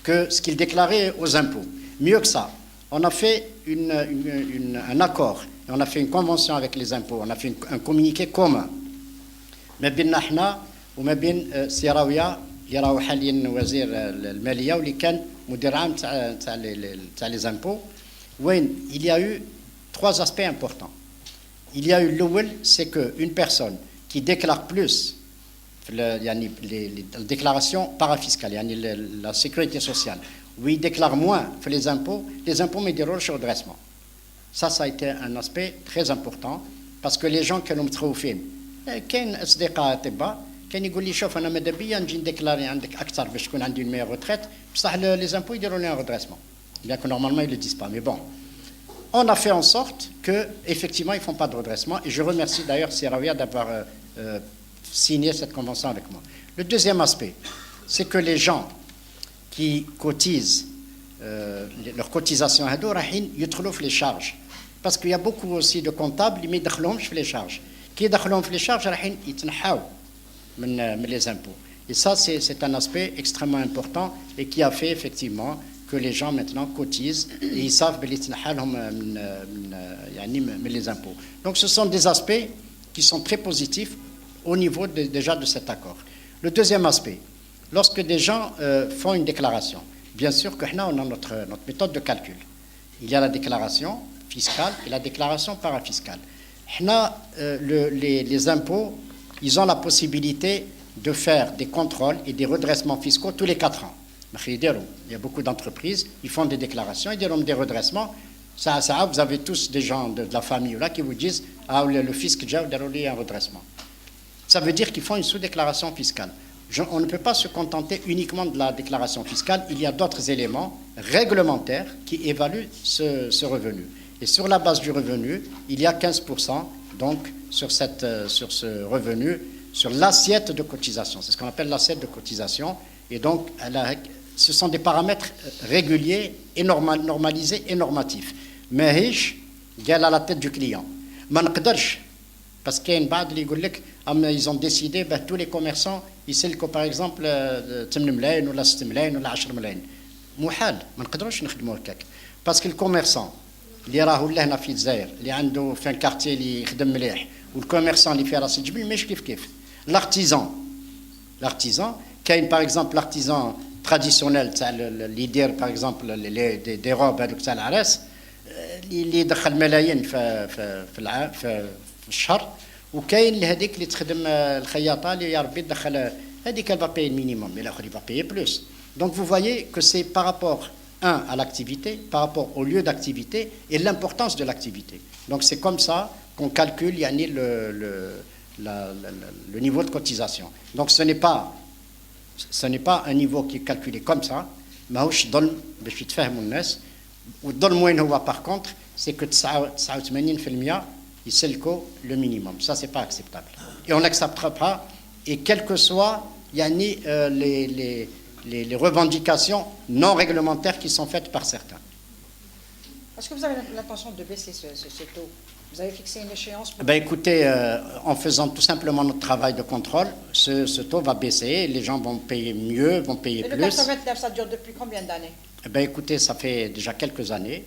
que ce qu'ils déclaraient aux impôts. Mieux que ça, on a fait un accord et on a fait une convention avec les impôts, on a fait un communiqué commun. ما بيننا احنا وما بين سيراويه اللي راهو حاليا وزير الماليه واللي كان مدير عام تاع les impôts, وين il y a eu 3 aspects importants. Il y a eu l'ouel, c'est qu'une personne qui déclare plus la déclaration parafiscale, la sécurité sociale, où il déclare moins que les impôts me déroulent sur le redressement. Ça a été un aspect très important, parce que les gens qui nous trouvent, كاين أصدقاء أطباء كان يقول لي شوف أنا ماذا بيا نجي نديكلاري عندك أكثر باش تكون عندي une meilleure retraite, بصح les impôts يديروا لي un redressement. Bien que normalement ils ne le disent pas, mais bon. On a fait en sorte qu'effectivement, ils ne font pas de redressement. Et je remercie d'ailleurs Sierra d'avoir signé cette convention avec moi. Le deuxième aspect, c'est que les gens qui cotisent, leurs cotisations, ils trouvent les charges. Parce qu'il y a beaucoup aussi de comptables qui mettent les charges. Qui mettent les charges, ils les impôts. Et ça, c'est un aspect extrêmement important et qui a fait effectivement que les gens maintenant cotisent et ils savent les impôts. Donc ce sont des aspects qui sont très positifs au niveau déjà de cet accord. Le deuxième aspect, lorsque des gens font une déclaration, bien sûr que nous on a notre méthode de calcul. Il y a la déclaration fiscale et la déclaration parafiscale. Les impôts, ils ont la possibilité de faire des contrôles et des redressements fiscaux tous les 4 ans. Il y a beaucoup d'entreprises, ils font des déclarations, ils donnent des redressements. Ça, vous avez tous des gens de la famille là qui vous disent ah, le fisc déjà a un redressement. Ça veut dire qu'ils font une sous-déclaration fiscale. On ne peut pas se contenter uniquement de la déclaration fiscale. Il y a d'autres éléments réglementaires qui évaluent ce revenu. Et sur la base du revenu, il y a 15% donc sur ce revenu, sur l'assiette de cotisation. C'est ce qu'on appelle l'assiette de cotisation. Et donc, ce sont des paramètres réguliers et normalisés et normatifs. Mais à la tête du client. Parce qu'il y a une base ils ont décidé que tous les commerçants, ils sellent par exemple 8 ملايين ولا 6 ملايين ولا 10 ملايين. محال ما نقدروش نخدموا هكاك. Parce que le commerçant, اللي راهو لهنا في الجزائر اللي عنده في الكارتي اللي يخدم مليح والكوميرسون اللي في راس الجبل ماشي كيف l'artisan كاين باغ اكزومبل l'artisan traditionnel تاع اللي يدير باغ اكزومبل دي روب هذوك تاع العراس اللي يدخل ملايين في الشهر وكاين اللي هذيك اللي تخدم الخياطه اللي يا ربي تدخل هذيك elle va payer le minimum mais l'autre il va payer plus donc vous voyez que c'est par rapport à l'activité par rapport au lieu d'activité et l'importance de l'activité donc c'est comme ça qu'on calcule yani le niveau de cotisation donc ce n'est pas un niveau qui est calculé comme ça ماهوش ظلم باش يتفاهموا الناس والظلم وين هو par contre c'est que 89% يسلكوا le minimum ça c'est pas acceptable et on n'acceptera pas et quel que soit yani, les revendications non réglementaires qui sont faites par certains. Est-ce que vous avez l'intention de baisser ce taux? Vous avez fixé une échéance pour... Écoutez, en faisant tout simplement notre travail de contrôle, ce taux va baisser, les gens vont payer mieux, vont payer plus. Et le 429, ça dure depuis combien d'années? Écoutez, ça fait déjà quelques années.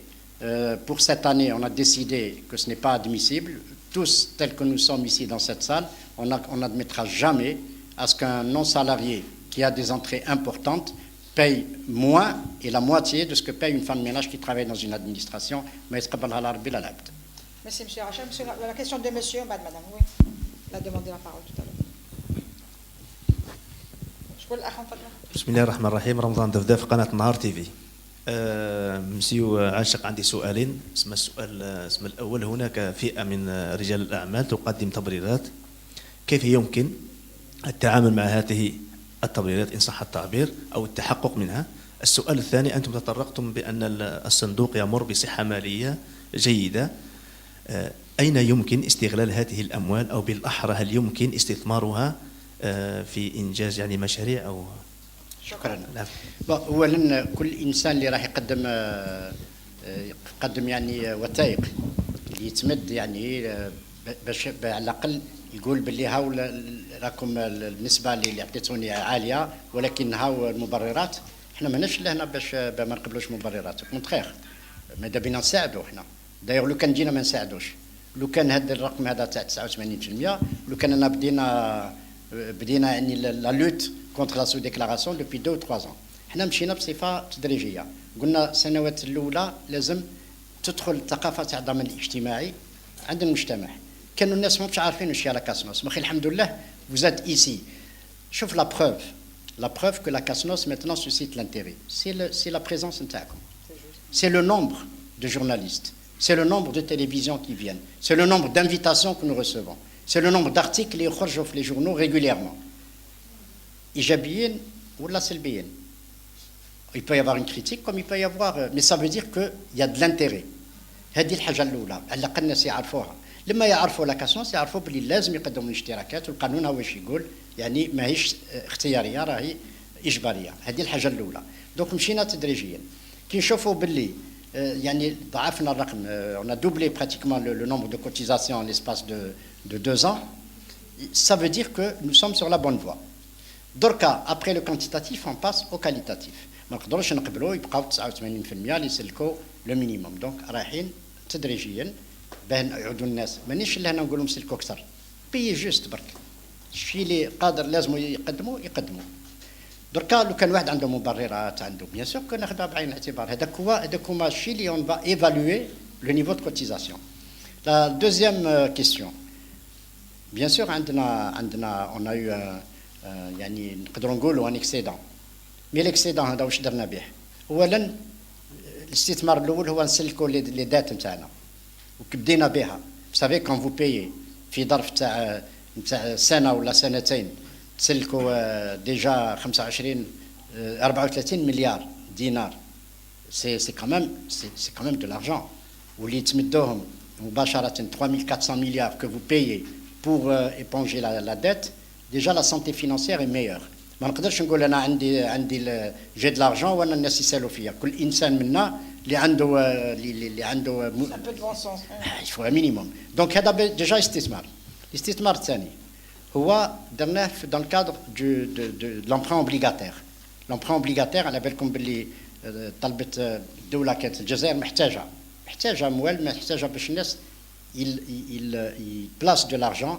Pour cette année, on a décidé que ce n'est pas admissible. Tous, tels que nous sommes ici dans cette salle, on n'admettra jamais à ce qu'un non-salarié qui a des entrées importantes paye moins et la moitié de ce que paye une femme de ménage qui travaille dans une administration. Merci, M. Rachel. La question de monsieur, madame, oui. Il a demandé la parole tout à l'heure. بسم الله الرحمن الرحيم. رمضان دفداف قناة نهار تي في. مسيو عاشق عندي سؤالين. السؤال الأول هناك فئة من رجال الأعمال تقدم تبريرات كيف يمكن التعامل مع هذه التبريرات إن صح التعبير أو التحقق منها؟ السؤال الثاني أنتم تطرقتم بأن الصندوق يمر بصحة مالية جيدة أين يمكن استغلال هذه الأموال أو بالأحرى هل يمكن استثمارها في إنجاز يعني مشاريع أو شكرا. أولا كل إنسان اللي راح يقدم يعني وثائق اللي يتمد يعني باش على الأقل يقول باللي هاو راكم النسبة اللي عطيتوني عالية ولكن هاو المبررات احنا ماناش لهنا باش ما نقبلوش مبررات كونتخير ماذا بينا نساعدوا احنا دايوغ لو كان جينا ما نساعدوش لو كان هذا الرقم هذا تاع 89% لو كان انا بدينا يعني لا لوت كونتر لا سو ديكلاراسيون دوبي 2 و 3 ans احنا مشينا بصفه تدريجيه قلنا السنوات الاولى لازم تدخل الثقافه تاع الضمان الاجتماعي عند المجتمع كانوا الناس مش عارفين واش هي لا كاسنوس مخي الحمد لله vous êtes ici شوف la preuve que la CASNOS maintenant suscite l'intérêt c'est la présence نتاعكم c'est le nombre de journalistes c'est le nombre de télévisions qui viennent c'est le nombre d'invitations que nous recevons c'est le nombre d'articles اللي يخرجوا في les journaux régulièrement إيجابيين ولا سلبيين il peut y avoir une critique comme il peut y avoir mais ça veut dire que il y a de l'intérêt هذه الحاجه الاولى على الاقل الناس يعرفوها لما يعرفوا لا كاسونس يعرفوا بلي لازم يقدموا الاشتراكات والقانون هو واش يقول يعني ماهيش اختياريه راهي اجباريه هذه الحاجه الاولى دوك مشينا تدريجيا كي نشوفوا باللي يعني ضعفنا الرقم on a doublé pratiquement le nombre de cotisations en l'espace de 2 ans ça veut dire que nous sommes sur la bonne voie دركا après le quantitatif on passe au qualitatif ما نقدروش نقبلوا يبقاو 89% اللي يسلكوا لو مينيموم دونك رايحين تدريجيا باه يعودوا الناس مانيش لهنا نقول لهم سلكوا اكثر بي جوست برك الشيء اللي قادر لازم يقدموا دركا لو كان واحد عنده مبررات عنده بيان سور كناخذها بعين الاعتبار هذاك هما الشيء اللي اون فا ايفالوي لو نيفو دو كوتيزاسيون لا دوزيام كيستيون بيان سور عندنا اون ايو يعني نقدروا نقولوا ان اكسيدون مي ليكسيدون هذا واش درنا به اولا الاستثمار الاول هو نسلكوا لي دات نتاعنا وكبدينا بها سافي كون فو بايي في ظرف تاع سنه ولا سنتين تسلكوا ديجا 34 مليار دينار سي كمان دو لارجون واللي تمدوهم مباشره 3400 مليار que vous payez pour éponger la dette déjà la santé financière est meilleure ما نقدرش نقول انا عندي جي د لارجون وانا الناس يسالوا فيا كل انسان منا اللي عنده يفوا مينيموم دونك هذا ديجا استثمار الاستثمار الثاني هو درناه dans le cadre de l'emprunt obligataire l'emprunt obligataire على بالكم باللي طلبت الدوله كانت الجزائر محتاجه محتاجه اموال، محتاجه باش الناس يبلاص دو لارجون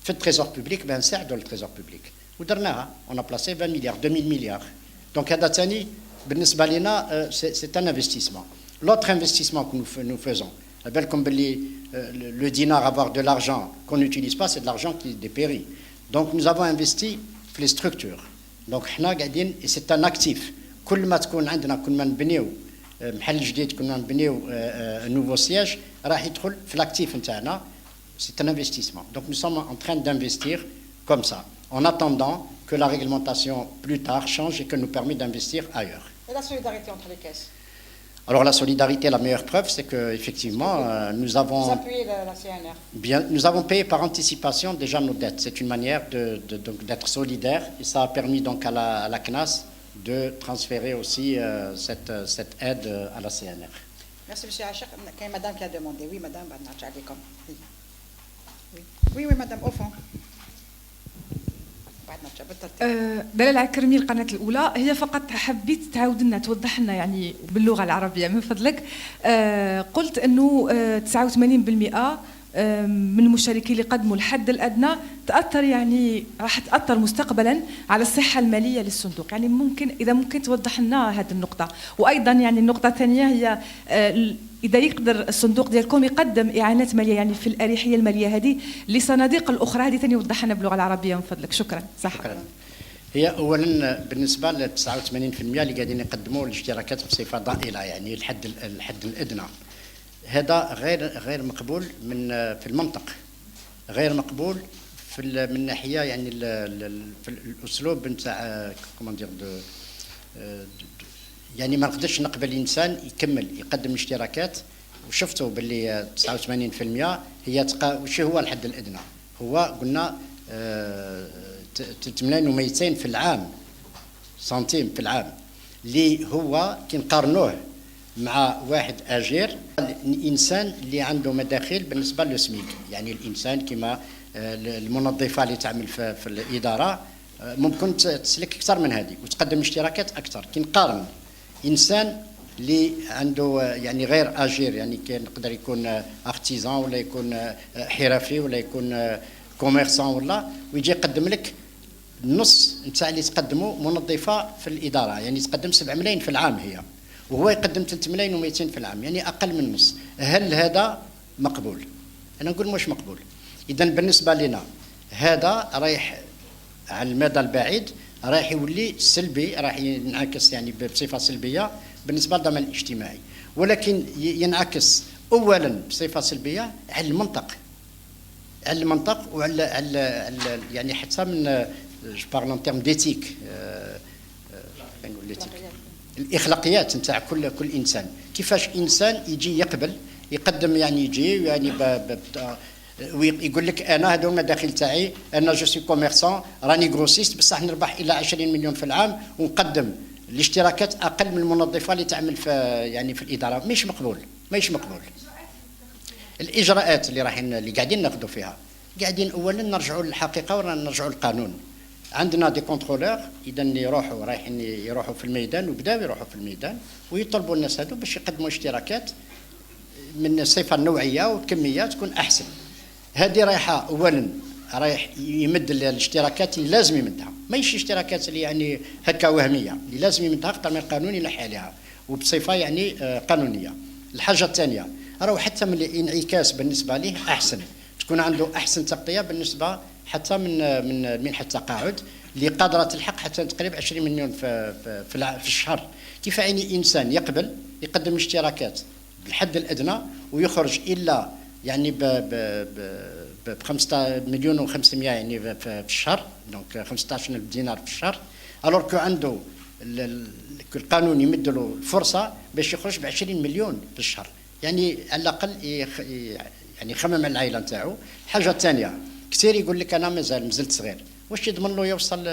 في التريزور بوبليك باه نساعدوا التريزور بوبليك، ودرناها اون بلاسي 20 مليار 2000 مليار. دونك هذا ثاني بالنسبه لنا سي ان انفستيسمون. لوتر انفستيسمون كو نو فيزون، بالكم باللي le dinar, avoir de l'argent qu'on n'utilise pas, c'est de l'argent qui dépérit. Donc nous avons investi في les structures. Donc حنا قاعدين c'est un actif. كل ما تكون عندنا كل ما نبنيو محل جديد، كنا نبنيو نوفو سياج راح يدخل في الاكتيف نتاعنا. سي ان انفستيسمون. دونك نو سوم ان تران دانفستير كوم سا en attendant que la réglementation plus tard change et que nous permet d'investir ailleurs. Et la solidarité entre les caisses? Alors la solidarité, la meilleure preuve, c'est que effectivement nous avons Vous appuyez la CNR? Bien, nous avons payé par anticipation déjà nos dettes. C'est une manière d'être solidaire, et ça a permis donc à la CNAS de transférer aussi cette aide à la CNR. Merci, M. Achek. Il y a une madame qui a demandé. Oui, madame, oui, madame, au fond. دلال عكرمي القناة الأولى، هي فقط حبيت تعاود لنا توضح لنا يعني باللغة العربية من فضلك. قلت أنه 89% من المشاركين اللي قدموا الحد الأدنى تأثر، يعني راح تأثر مستقبلا على الصحة المالية للصندوق. يعني ممكن توضح لنا هذه النقطة. وأيضا يعني النقطة الثانية هي إذا يقدر الصندوق ديالكم يقدم إعانات مالية يعني في الأريحية المالية هذه لصناديق الأخرى، هذه ثاني وضح لنا باللغة العربية من فضلك. شكرا. صح. شكرا. هي أولا بالنسبة ل 89% اللي قاعدين يقدموا الاشتراكات بصفة ضئيلة، يعني الحد الأدنى، هذا غير مقبول في المنطق، غير مقبول من ناحية يعني في الأسلوب نتاع كومون دير يعني ما نقدرش نقبل انسان يكمل يقدم اشتراكات وشفتوا باللي 89% هي وش هو الحد الادنى؟ هو قلنا 8200 في العام سنتيم في العام، اللي هو كي نقارنوه مع واحد اجير، الانسان اللي عنده مداخل بالنسبه للسميك، يعني الانسان كما المنظفه اللي تعمل في الاداره ممكن تسلك اكثر من هذه وتقدم اشتراكات اكثر. كي نقارن انسان اللي عنده يعني غير اجير، يعني كان يقدر يكون ارتيزان ولا يكون حرفي ولا يكون كوميرسان ويجي يقدم لك النص نتاع اللي تقدمه منظفه في الاداره، يعني تقدم 7 ملايين في العام هي، وهو يقدم 3 ملايين و200 في العام، يعني اقل من النص. هل هذا مقبول؟ انا نقول مش مقبول. اذا بالنسبه لنا هذا رايح على المدى البعيد راح يولي سلبي، راح ينعكس يعني بصفه سلبيه بالنسبه للضمان الاجتماعي، ولكن ينعكس اولا بصفه سلبيه على المنطق وعلى يعني حتى من جو بارل ان تيرم ديتيك، نقول ليتيك الاخلاقيات نتاع كل انسان. كيفاش انسان يجي يقدم يعني يجي يعني ويقول لك انا هذو المداخل تاعي، انا جو سي كوميرسون راني غروسيست بصح نربح الى 20 مليون في العام ونقدم الاشتراكات اقل من المنظفه اللي تعمل في يعني في الاداره. مش مقبول. الاجراءات اللي قاعدين ناخذوا فيها، قاعدين اولا نرجعوا للحقيقه ونرجعوا للقانون. عندنا دي كونترولور اذا رايحين يروحوا في الميدان وبداوا يروحوا في الميدان ويطلبوا الناس هذو باش يقدموا اشتراكات من الصفه النوعيه والكميه تكون احسن. هذه رايحه اولا رايح يمد الاشتراكات اللي لازم يمدها، ماشي اشتراكات اللي يعني هكا وهميه، اللي لازم يمدها اكثر من القانون ينحي عليها وبصفه يعني قانونيه. الحاجه الثانيه راهو حتى من الانعكاس بالنسبه ليه احسن، تكون عنده احسن تغطيه بالنسبه حتى من منحه التقاعد اللي قادره تلحق حتى تقريبا 20 مليون في الشهر. كيف يعني انسان يقدم اشتراكات بالحد الادنى ويخرج الا يعني ب 5 مليون و500 يعني في الشهر، دونك 15,000 دينار في الشهر، الوغ كو عنده القانون يمد له الفرصه باش يخرج ب 20 مليون في الشهر، يعني على الاقل يعني يخمم على العائله نتاعو. الحاجه الثانيه كثير يقول لك انا مازلت صغير، واش يضمن له يوصل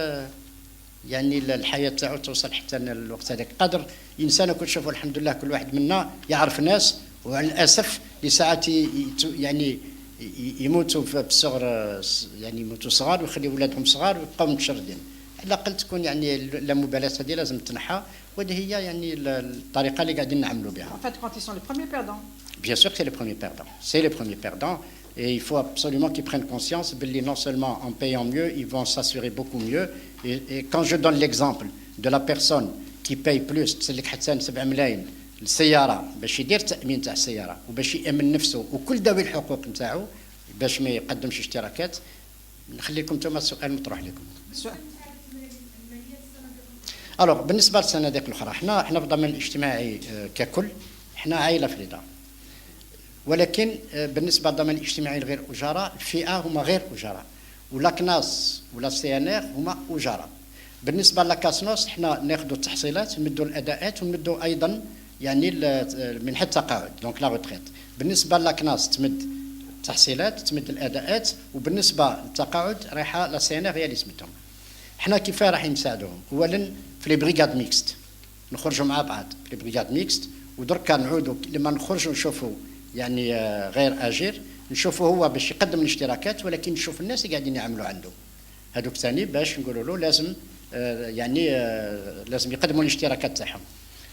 يعني الحياه تاعو توصل حتى الوقت هذاك؟ قادر انسان كل شوفوا الحمد لله كل واحد منا يعرف ناس، وعلى الاسف لساعات يعني يموتوا في الصغر، يعني يموتوا صغار ويخليوا اولادهم صغار ويبقاو متشردين. على الاقل تكون يعني لا مبالاه هذه لازم تنحى، وهذه هي يعني الطريقه اللي قاعدين نعملوا بها. En fait, quand ils sont les premiers perdants. Bien sûr que c'est les premiers perdants. C'est les premiers perdants. Et il faut absolument qu'ils prennent conscience que non seulement en payant mieux, ils vont s'assurer beaucoup mieux. Et quand je donne l'exemple de la personne qui paye plus, تسلك حتى 7 ملايين السيارة باش يدير التأمين تاع السيارة وباش يأمن نفسه وكل ذوي الحقوق نتاعو باش ما يقدمش اشتراكات. نخلي لكم انتم السؤال مطروح لكم. الوغ بالنسبة للصناديق الأخرى احنا في الضمان الاجتماعي ككل احنا عائلة فريدة. ولكن بالنسبة للضمان الاجتماعي الغير أجراء الفئة هما غير أجراء والأكناس ولا السي ان ار هما أجراء. بالنسبة للكاسنوس احنا ناخذوا التحصيلات نمدوا الأداءات ونمدوا أيضا يعني من حد التقاعد دونك لا روتريت. بالنسبة للأكناس تمد التحصيلات تمد الأداءات وبالنسبة للتقاعد رايحة لا سي ان ار هي اللي سمتهم. احنا كيف راح نساعدوهم؟ أولا في لي بريغاد ميكست نخرجوا مع بعض في لي بريغاد ميكست ودركا نعودوا لما نخرجوا نشوفوا يعني غير اجير نشوفوا هو باش يقدم الاشتراكات ولكن نشوف الناس اللي قاعدين يعملوا عنده هذوك ثاني باش نقولوا له لازم يعني لازم يقدموا الاشتراكات تاعهم.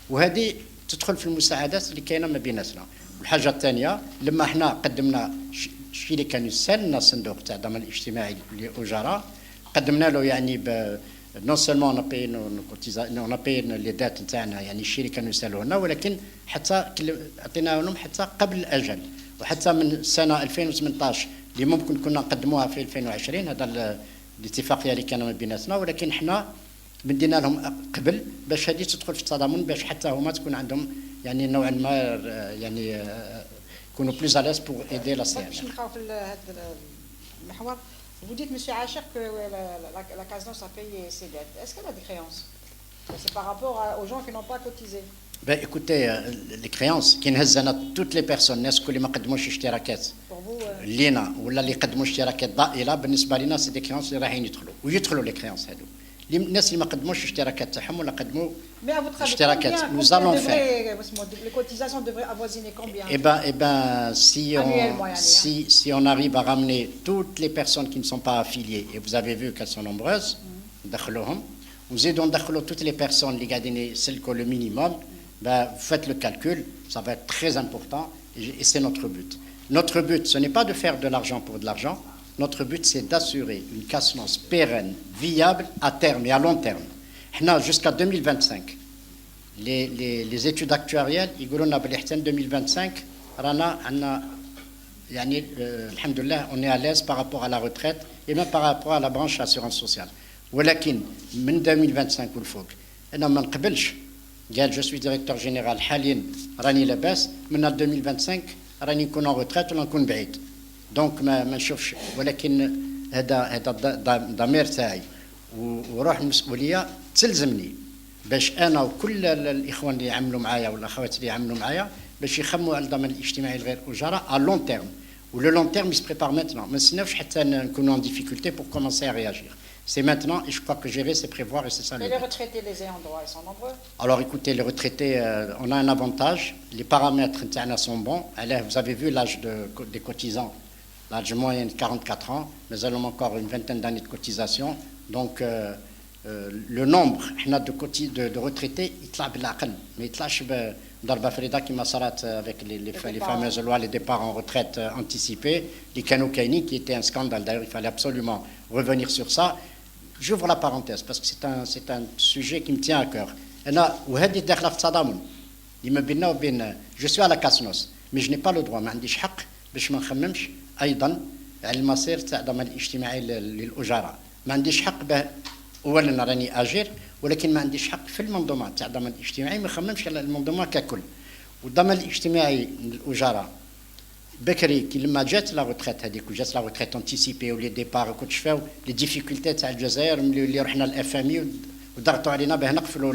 وهذه تدخل في المساعدات اللي كاينه ما بيناتنا. والحاجه الثانيه لما احنا قدمنا الشيء اللي كان يسالنا الصندوق تاع الضمان الاجتماعي للاجراء قدمنا له يعني نون سولمون اون ابي لي دات نتاعنا يعني الشيء اللي كانوا يسالوه لنا ولكن حتى عطيناه لهم حتى قبل الاجل وحتى من السنه 2018 اللي ممكن كنا نقدموها في 2020 هذا الاتفاقيه اللي كان ما بيناتنا ولكن احنا بدينا لهم قبل باش هذه تدخل في التضامن باش حتى هما تكون عندهم يعني نوعا ما يعني يكونوا بلوز اليس بور ايدي لا سي ان. باش نبقاو في هذا المحور. Vous dites, M. Acher, que la CASNOS a payé ses dettes. Est-ce qu'elle a des créances? C'est par rapport aux gens qui n'ont pas cotisé. Ben, écoutez, les créances, qui نهزنا toutes les personnes, الناس كل ما قدموش اشتراكات لينا ولا اللي قدموا اشتراكات ضئيلة بالنسبة لنا سي دي كريانس اللي رايحين يدخلوا ويدخلوا لي كريانس هذو. الناس اللي ما قدموش اشتراكات تاعهم ولا قدموا اشتراكات. Nous allons faire. Les cotisations devraient avoisiner combien? Eh ben, si on arrive à ramener toutes les personnes qui ne sont pas affiliées, et vous avez vu qu'elles sont nombreuses, vous aidons toutes les personnes, les gardiner, celles qui ont le minimum, ben, vous faites le calcul, ça va être très important, et c'est notre but. Notre but, ce n'est pas de faire de l'argent pour de l'argent, notre but, c'est d'assurer une CASNOS pérenne, viable, à terme et à long terme. Jusqu'à 2025, les études actuarielles, ils disent que 2025, alhamdoulilah, on est à l'aise par rapport à la retraite et même par rapport à la branche assurance sociale. ولكن من 2025 والفوق انا ما نقبلش قال جو سوي ديريكتور جينيرال حاليا راني لاباس من 2025 راني نكون اون ريتريت ولا نكون بعيد دونك ما نشوفش. ولكن هذا ضمير تاعي وروح المسؤوليه تلزمني باش انا وكل الاخوان اللي يعملوا معايا والاخوات اللي يعملوا معايا باش يخموا على الضمان الاجتماعي الغير اجراء à long terme. و le long terme il se prépare maintenant. ما نستناوش حتى نكونوا en difficulté pour commencer à réagir. C'est maintenant, et je crois que gérer, c'est prévoir, et c'est ça. Mais les retraités, les ayants droit, ils sont nombreux. Alors écoutez, les retraités, on a un avantage, les paramètres sont bons. Vous avez vu l'âge des cotisants, l'âge moyen de 44 ans, mais nous avons encore une vingtaine d'années de cotisation. Donc le nombre de retraités, il tlabe l'aql, mais il tlabe Darba Frida qui m'a sarat avec les fameuses lois, les départs en retraite anticipés, les canaux Kaini, qui était un scandale. D'ailleurs, il fallait absolument revenir sur ça. J'ouvre la parenthèse parce que c'est un sujet qui me tient à cœur. Je suis à la CASNOS, mais je n'ai pas le droit. ما عنديش حق باش ما نخممش أيضا على المصير تاع الضمان الاجتماعي للأجراء. ما عنديش حق أولا راني أجير ولكن ما عنديش حق في المنظومة تاع الضمان الاجتماعي ما نخممش على المنظومة ككل. والضمان الاجتماعي للأجراء بكري كي لما جات لا روتريت هذيك وجات لا روتريت انتيسيبي ولي ديبار كنت شفاو لي ديفيكولتي تاع الجزائر اللي رحنا الاف ام اي وضغطوا علينا باه نقفلوا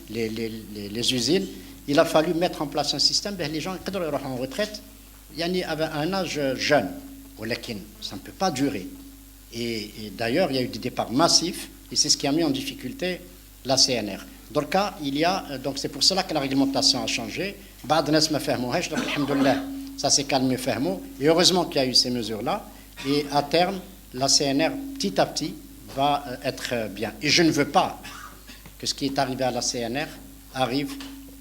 لي زوزين. Il a fallu mettre en place un système باه لي جون يقدروا يروحوا en retraite يعني avec un âge jeune. ولكن ça ne peut pas durer. Et d'ailleurs il y a eu des départs massifs et c'est ce qui a mis en difficulté la CNR. Donc il y a donc c'est pour cela que la réglementation a changé. بعض الناس ما فهموهاش donc alhamdoulilah ça s'est calmé fermement. Et heureusement qu'il y a eu ces mesures-là. Et à terme, la CNR, petit à petit, va être bien. Et je ne veux pas que ce qui est arrivé à la CNR arrive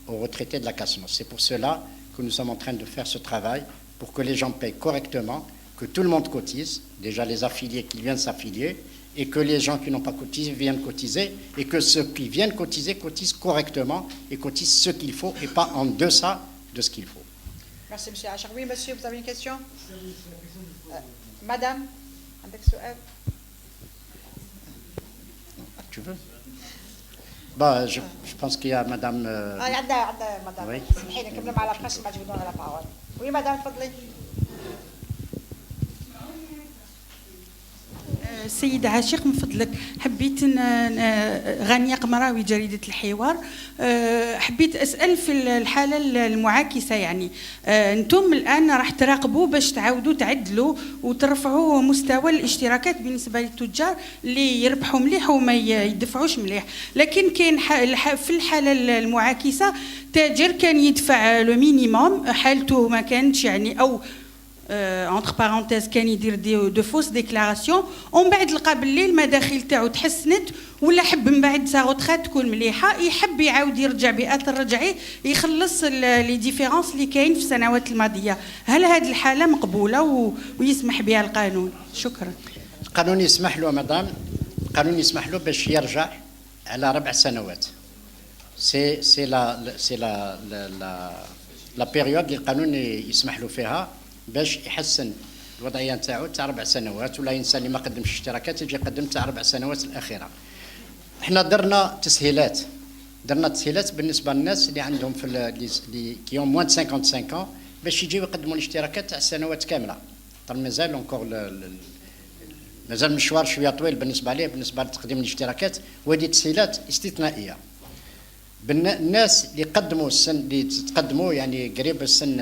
aux retraités de la CASNOS. C'est pour cela que nous sommes en train de faire ce travail pour que les gens payent correctement, que tout le monde cotise, déjà les affiliés qui viennent s'affilier, et que les gens qui n'ont pas cotisé viennent cotiser, et que ceux qui viennent cotiser cotisent correctement et cotisent ce qu'il faut et pas en deçà de ce qu'il faut. Merci, monsieur Achar. Oui, monsieur, vous avez une question? Madame, avec Tu veux? Bah, je pense qu'il y a madame... madame. Oui. Oui, madame, تفضلي. سيدة عاشق من فضلك حبيت غانية قمراوي جريدة الحوار حبيت أسأل في الحالة المعاكسة يعني أنتم الآن راح تراقبوا باش تعاودوا تعدلوا وترفعوا مستوى الاشتراكات بالنسبة للتجار اللي يربحوا مليح وما يدفعوش مليح لكن كاين في الحالة المعاكسة تاجر كان يدفع لو مينيموم حالته ما كانتش يعني أو entre parenthèses كان يدير دو فوس ديكلاراسيون ومن بعد لقى باللي المداخل تاعو تحسنت ولا حب من بعد سا روتريت تكون مليحه يحب يعاود يرجع بآثر رجعي يخلص لي ديفيرونس اللي كاين في السنوات الماضيه هل هذه الحاله مقبوله ويسمح بها القانون شكرا القانون يسمح له مدام القانون يسمح له باش يرجع على 4 سنوات سي لا بيريود اللي القانون يسمح له فيها باش يحسن الوضعيه نتاعو تاع 4 سنوات ولا انسان اللي ما قدمش اشتراكات يجي يقدم تاع 4 سنوات الاخيره. احنا درنا تسهيلات بالنسبه للناس اللي عندهم في اللي كيون موان 55 باش يجيو يقدموا الاشتراكات تاع السنوات كامله. طبعا مازال اونكور مازال المشوار شويه طويل بالنسبه لتقديم الاشتراكات وهذه تسهيلات استثنائيه. الناس اللي قدموا السن اللي تقدموا يعني قريب السن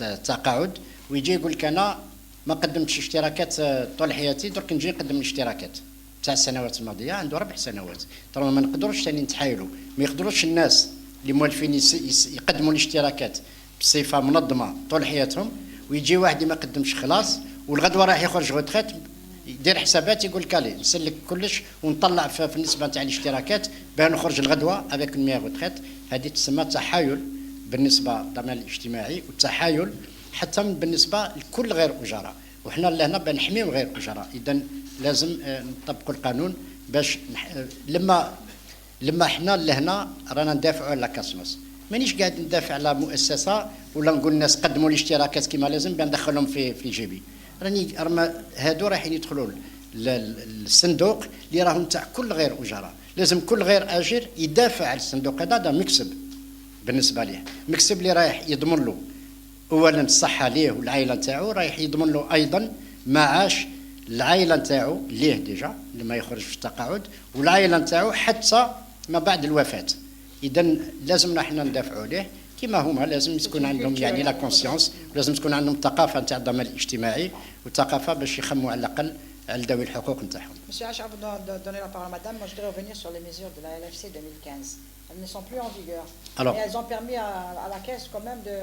التقاعد ويجي يقول لك انا ما قدمتش اشتراكات طول حياتي درك نجي نقدم الاشتراكات تاع السنوات الماضيه عنده 4 سنوات طبعا ما نقدروش ثاني نتحايلوا ما يقدروش الناس اللي موالفين يقدموا الاشتراكات بصفه منظمه طول حياتهم ويجي واحد ما قدمش خلاص والغدوه راح يخرج روتريت يدير حسابات يقول كالي نسلك كلش ونطلع في النسبه تاع الاشتراكات باه نخرج الغدوه افيك المياه روتريت هذه تسمى تحايل بالنسبه للضمان الاجتماعي والتحايل حتى بالنسبه لكل غير اجراء وحنا لهنا بنحميو غير اجراء اذا لازم نطبقوا القانون باش لما حنا لهنا رانا ندافعوا على كاسموس مانيش قاعد ندافع على مؤسسه ولا نقول الناس قدموا الاشتراكات كما لازم بندخلهم في جيبي راني هادو رايحين يدخلوا للصندوق اللي راهم تاع كل غير اجراء لازم كل غير اجر يدافع على الصندوق هذا مكسب بالنسبه ليه مكسب اللي رايح يضمن له اولا الصحه ليه والعائله تاعو رايح يضمن له ايضا معاش العائله تاعو ليه ديجا لما يخرج في التقاعد والعائله تاعو حتى ما بعد الوفاه اذا لازم نحن ندافعوا عليه كما هما لازم تكون عندهم يعني لا كونسيونس لازم تكون عندهم ثقافه نتاع الضمان الاجتماعي وثقافه باش يخموا على الاقل على ذوي الحقوق نتاعهم. Monsieur H, avant de donner la parole à madame, moi je voudrais revenir sur les mesures de la LFC 2015. Elles ne sont plus en vigueur. Alors, mais elles ont permis à la caisse quand même de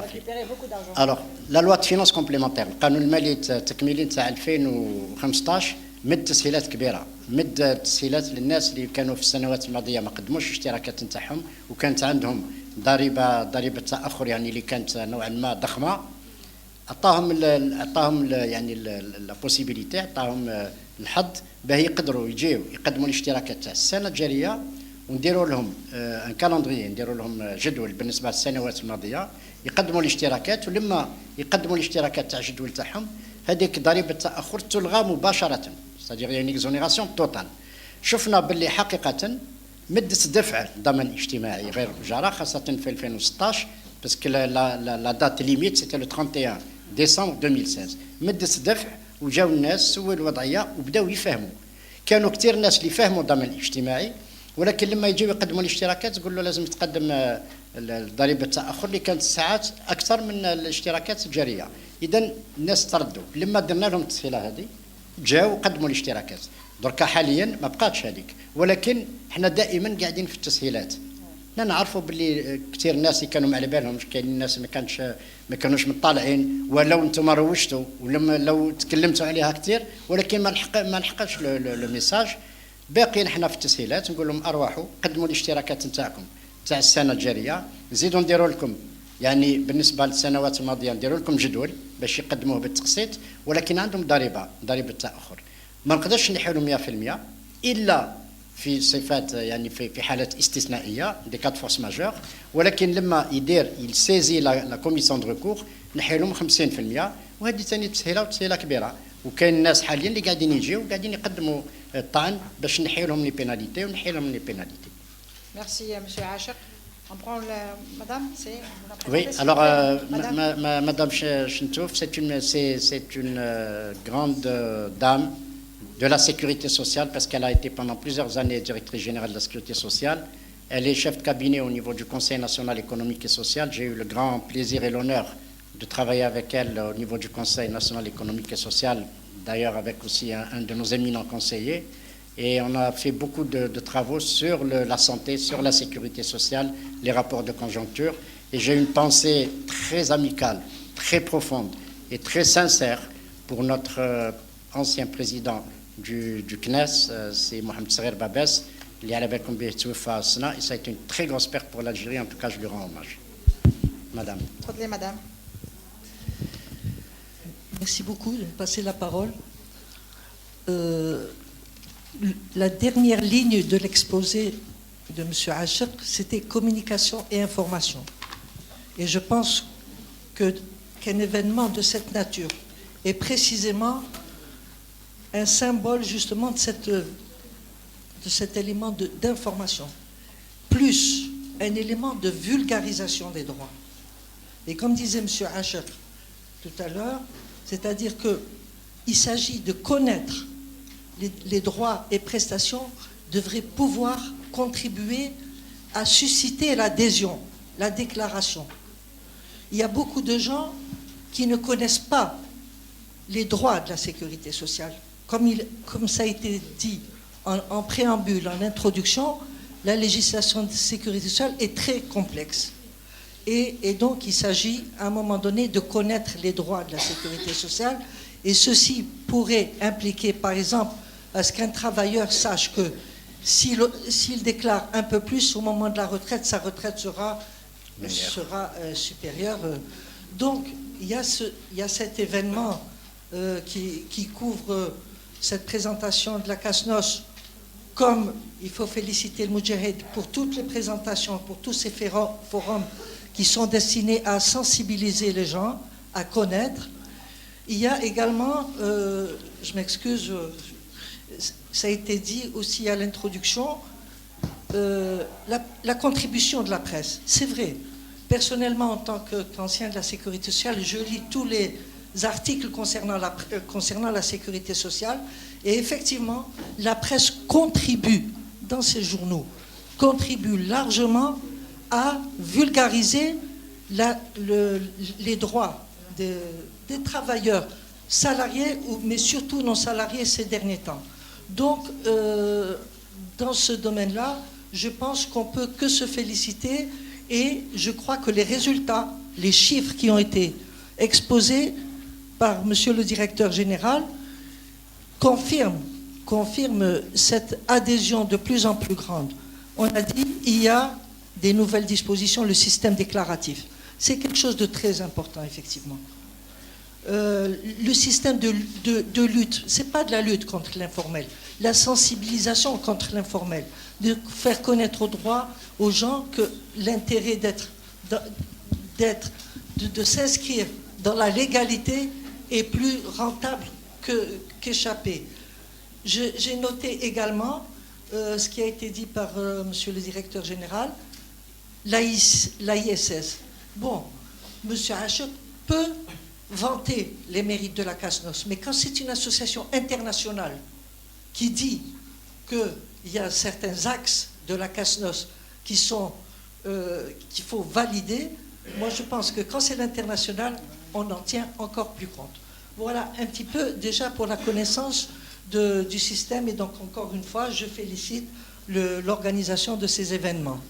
récupérer beaucoup d'argent. Alors, la loi de finances complémentaire, القانون المالي التكميلي تاع 2015 مد تسهيلات كبيره، مد تسهيلات للناس اللي كانوا في السنوات الماضيه ما قدموش الاشتراكات نتاعهم وكانت عندهم ضريبه تاخر يعني اللي كانت نوعا ما ضخمه عطاهم يعني لا بوسيبيليتي عطاهم الحظ باه يقدروا يجيو يقدموا الاشتراكات تاع السنه الجاريه ونديروا لهم ان كالندري نديروا لهم جدول بالنسبه للسنوات الماضيه يقدموا الاشتراكات ولما يقدموا الاشتراكات تاع الجدول تاعهم هذيك ضريبه التاخر تلغى مباشره c'est-à-dire يعني اكزونيراسيون توتال شفنا باللي حقيقه مدة دفع الضمان الاجتماعي غير مجارة خاصة في 2016 باسكو لا دات ليميت سيتي لو 31 ديسمبر 2016 مدة دفع وجاو الناس سووا الوضعية وبداو يفهموا كانوا كثير ناس اللي فهموا الضمان الاجتماعي ولكن لما يجيو يقدموا الاشتراكات تقول له لازم تقدم ضريبة التأخر اللي كانت ساعات أكثر من الاشتراكات الجارية إذا الناس تردوا لما درنا لهم التسهيلة هذه جاو قدموا الاشتراكات دركا حاليا ما بقاتش هذيك ولكن احنا دائما قاعدين في التسهيلات نعرفوا باللي كثير ناس كانوا ما على بالهمش كاين الناس ما كانوش مطالعين ولو انتم روجتوا ولما لو تكلمتوا عليها كثير ولكن ما لحقش لو ميساج باقيين احنا في التسهيلات نقول لهم ارواحوا قدموا الاشتراكات نتاعكم تاع السنه الجاريه نزيدوا نديروا لكم يعني بالنسبه للسنوات الماضيه نديروا لكم جدول باش يقدموه بالتقسيط، ولكن عندهم ضريبه التاخر. ما نقدرش نحيوا له 100% الا في صفات يعني في حالات استثنائيه دي كاد فورس ماجور، ولكن لما يدير يسيزي لا كوميسيون دو ريكور نحيوا لهم 50%، وهذه ثاني تسهيله وتسهيله كبيره. وكاين الناس حاليا اللي قاعدين يجيو وقاعدين يقدموا الطعن باش نحيوا لهم لي بيناليتي ونحيوا لهم لي بيناليتي. Merci, monsieur Achek. On prend madame, c'est Oui, alors Madame Chentouf, c'est une grande dame de la sécurité sociale parce qu'elle a été pendant plusieurs années directrice générale de la sécurité sociale. Elle est chef de cabinet au niveau du Conseil national économique et social. J'ai eu le grand plaisir et l'honneur de travailler avec elle au niveau du Conseil national économique et social, d'ailleurs avec aussi un de nos éminents conseillers. Et on a fait beaucoup de travaux sur la santé, sur la sécurité sociale, les rapports de conjoncture. Et j'ai une pensée très amicale, très profonde et très sincère pour notre ancien président du CNES, c'est Mohamed Saghir Babès. Et ça a été une très grosse perte pour l'Algérie. En tout cas, je lui rends hommage. Madame. Madame. Merci beaucoup de passer la parole. La dernière ligne de l'exposé de M. Achek, c'était communication et information. Et je pense qu'un événement de cette nature est précisément un symbole justement de cet élément d'information, plus un élément de vulgarisation des droits. Et comme disait M. Achek tout à l'heure, c'est-à-dire qu'il s'agit de connaître les droits et prestations devraient pouvoir contribuer à susciter l'adhésion, la déclaration. Il y a beaucoup de gens qui ne connaissent pas les droits de la sécurité sociale. Comme ça a été dit en préambule, en introduction, la législation de sécurité sociale est très complexe. Et donc, il s'agit, à un moment donné, de connaître les droits de la sécurité sociale. Et ceci pourrait impliquer, par exemple, à ce qu'un travailleur sache que s'il déclare un peu plus au moment de la retraite, sa retraite sera supérieure. Donc, il y a cet événement qui couvre cette présentation de la CASNOS, comme il faut féliciter le Moudjahid pour toutes les présentations, pour tous ces forums qui sont destinés à sensibiliser les gens, à connaître. Il y a également, je m'excuse, ça a été dit aussi à l'introduction, la contribution de la presse. C'est vrai. Personnellement, en tant qu'ancien de la sécurité sociale, je lis tous les articles concernant la sécurité sociale. Et effectivement, la presse contribue dans ces journaux, contribue largement à vulgariser les droits des travailleurs salariés, mais surtout non salariés ces derniers temps. Donc, dans ce domaine-là, je pense qu'on ne peut que se féliciter et je crois que les résultats, les chiffres qui ont été exposés par Monsieur le Directeur Général confirment cette adhésion de plus en plus grande. On a dit il y a des nouvelles dispositions, le système déclaratif. C'est quelque chose de très important, effectivement. Le système de lutte, ce n'est pas de la lutte contre l'informel, la sensibilisation contre l'informel, de faire connaître aux gens que l'intérêt de s'inscrire dans la légalité est plus rentable qu'échapper. J'ai noté également ce qui a été dit par Monsieur le Directeur Général, l'AISS. Bon, Monsieur Achek peut vanter les mérites de la CASNOS, mais quand c'est une association internationale qui dit qu'il y a certains axes de la CASNOS qu'il faut valider, moi je pense que quand c'est l'international, on en tient encore plus compte. Voilà un petit peu déjà pour la connaissance du système, et donc encore une fois, je félicite l'organisation de ces événements.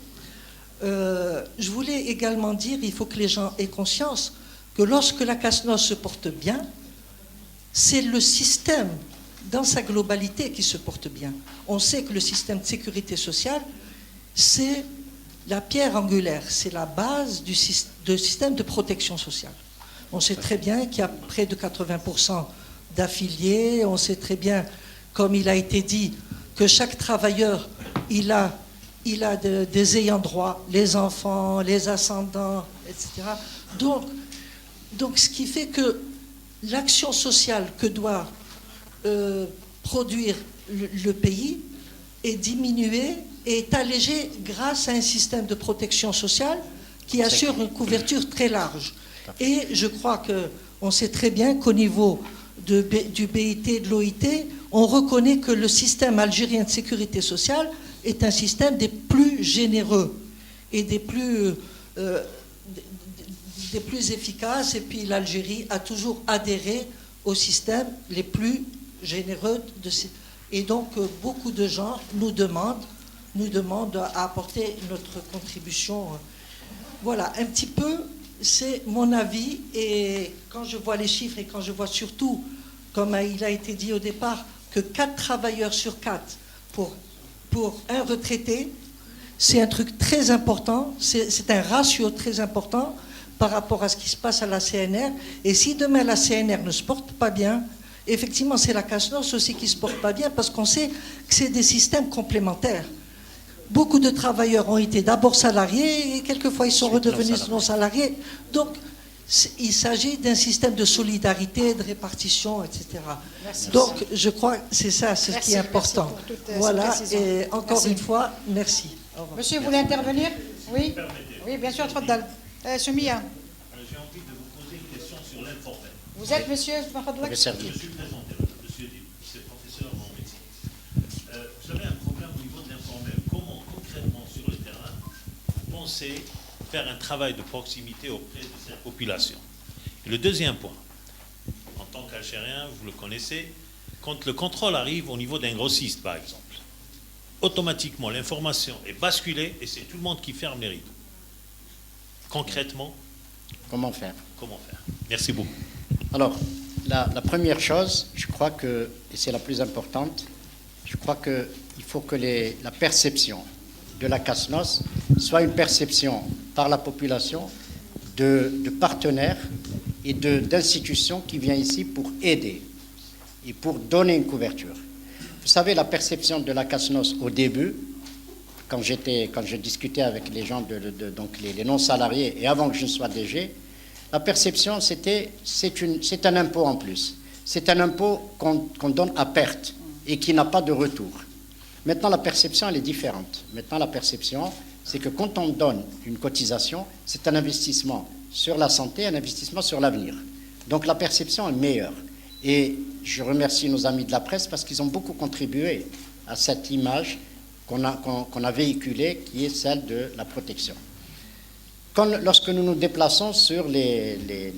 Je voulais également dire, il faut que les gens aient conscience que lorsque la CASNOS se porte bien, c'est le système dans sa globalité qui se porte bien. On sait que le système de sécurité sociale, c'est la pierre angulaire, c'est la base du système de protection sociale. On sait très bien qu'il y a près de 80% d'affiliés, on sait très bien, comme il a été dit, que chaque travailleur, il a des ayants droit, les enfants, les ascendants, etc. Donc ce qui fait que l'action sociale que doit produire le pays est diminuée et est allégée grâce à un système de protection sociale qui assure une couverture très large. Et je crois qu'on sait très bien qu'au niveau du BIT et de l'OIT, on reconnaît que le système algérien de sécurité sociale est un système des plus généreux et des plus efficaces. Et puis l'Algérie a toujours adhéré aux systèmes les plus généreux. Et donc beaucoup de gens nous demandent à apporter notre contribution. Voilà, un petit peu, c'est mon avis. Et quand je vois les chiffres et quand je vois surtout, comme il a été dit au départ, que 4 travailleurs sur 4 pour un retraité, c'est un truc très important, c'est un ratio très important par rapport à ce qui se passe à la CNR. Et si demain la CNR ne se porte pas bien, effectivement c'est la CASNOS aussi qui ne se porte pas bien, parce qu'on sait que c'est des systèmes complémentaires. Beaucoup de travailleurs ont été d'abord salariés et quelquefois ils sont redevenus non salariés. Donc il s'agit d'un système de solidarité, de répartition, etc. Merci. Donc je crois que c'est ça, c'est ce qui est important. Voilà, et encore une fois, merci. Monsieur, vous voulez intervenir? Oui. Oui, bien sûr, Tfaddal. Soumia. J'ai envie de vous poser une question sur l'informel. Vous êtes monsieur Tfaddal? Je suis présenté, monsieur Dib, c'est professeur en médecine. Vous avez un problème au niveau de l'informel. Comment, concrètement, sur le terrain, vous pensez faire un travail de proximité auprès de cette population? Et le deuxième point, en tant qu'Algérien, vous le connaissez, quand le contrôle arrive au niveau d'un grossiste, par exemple, automatiquement l'information est basculée et c'est tout le monde qui ferme les rideaux. Concrètement, Comment faire? Merci beaucoup. Alors, la première chose, je crois que, et c'est la plus importante, je crois qu'il faut que la perception de la CASNOS soit une perception par la population de partenaires et d'institutions qui viennent ici pour aider et pour donner une couverture. Vous savez, la perception de la CASNOS au début, quand je discutais avec les gens, donc les non-salariés, et avant que je ne sois DG, la perception, c'est un impôt en plus. C'est un impôt qu'on donne à perte et qui n'a pas de retour. Maintenant, la perception, elle est différente. Maintenant, la perception, c'est que quand on donne une cotisation, c'est un investissement sur la santé, un investissement sur l'avenir. Donc, la perception est meilleure. Et je remercie nos amis de la presse parce qu'ils ont beaucoup contribué à cette image qu'on a véhiculée, qui est celle de la protection. Lorsque nous nous déplaçons sur les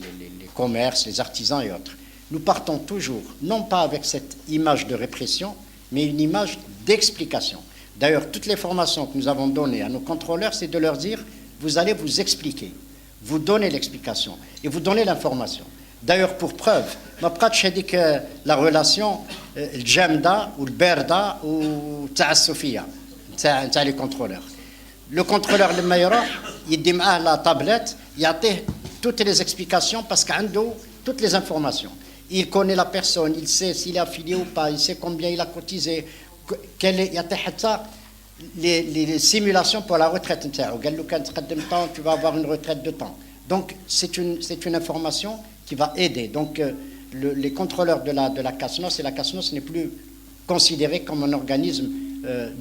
commerces, les artisans et autres, nous partons toujours, non pas avec cette image de répression, mais une image d'explication. D'ailleurs, toutes les formations que nous avons données à nos contrôleurs, c'est de leur dire, vous allez vous expliquer, vous donnez l'explication et vous donnez l'information. D'ailleurs, pour preuve, ma pratique, j'ai dit que la relation, le jamda ou le berda ou Sofia, c'est les contrôleurs. Le contrôleur le meilleur, il dit à la tablette, il a toutes les explications parce qu'il a toutes les informations. Il connaît la personne, il sait s'il est affilié ou pas, il sait combien il a cotisé, il y a les simulations pour la retraite. Tu vas avoir une retraite de temps. Donc, c'est une information qui va aider. Donc, les contrôleurs de la CASNOS, et la CASNOS n'est plus considérée comme un organisme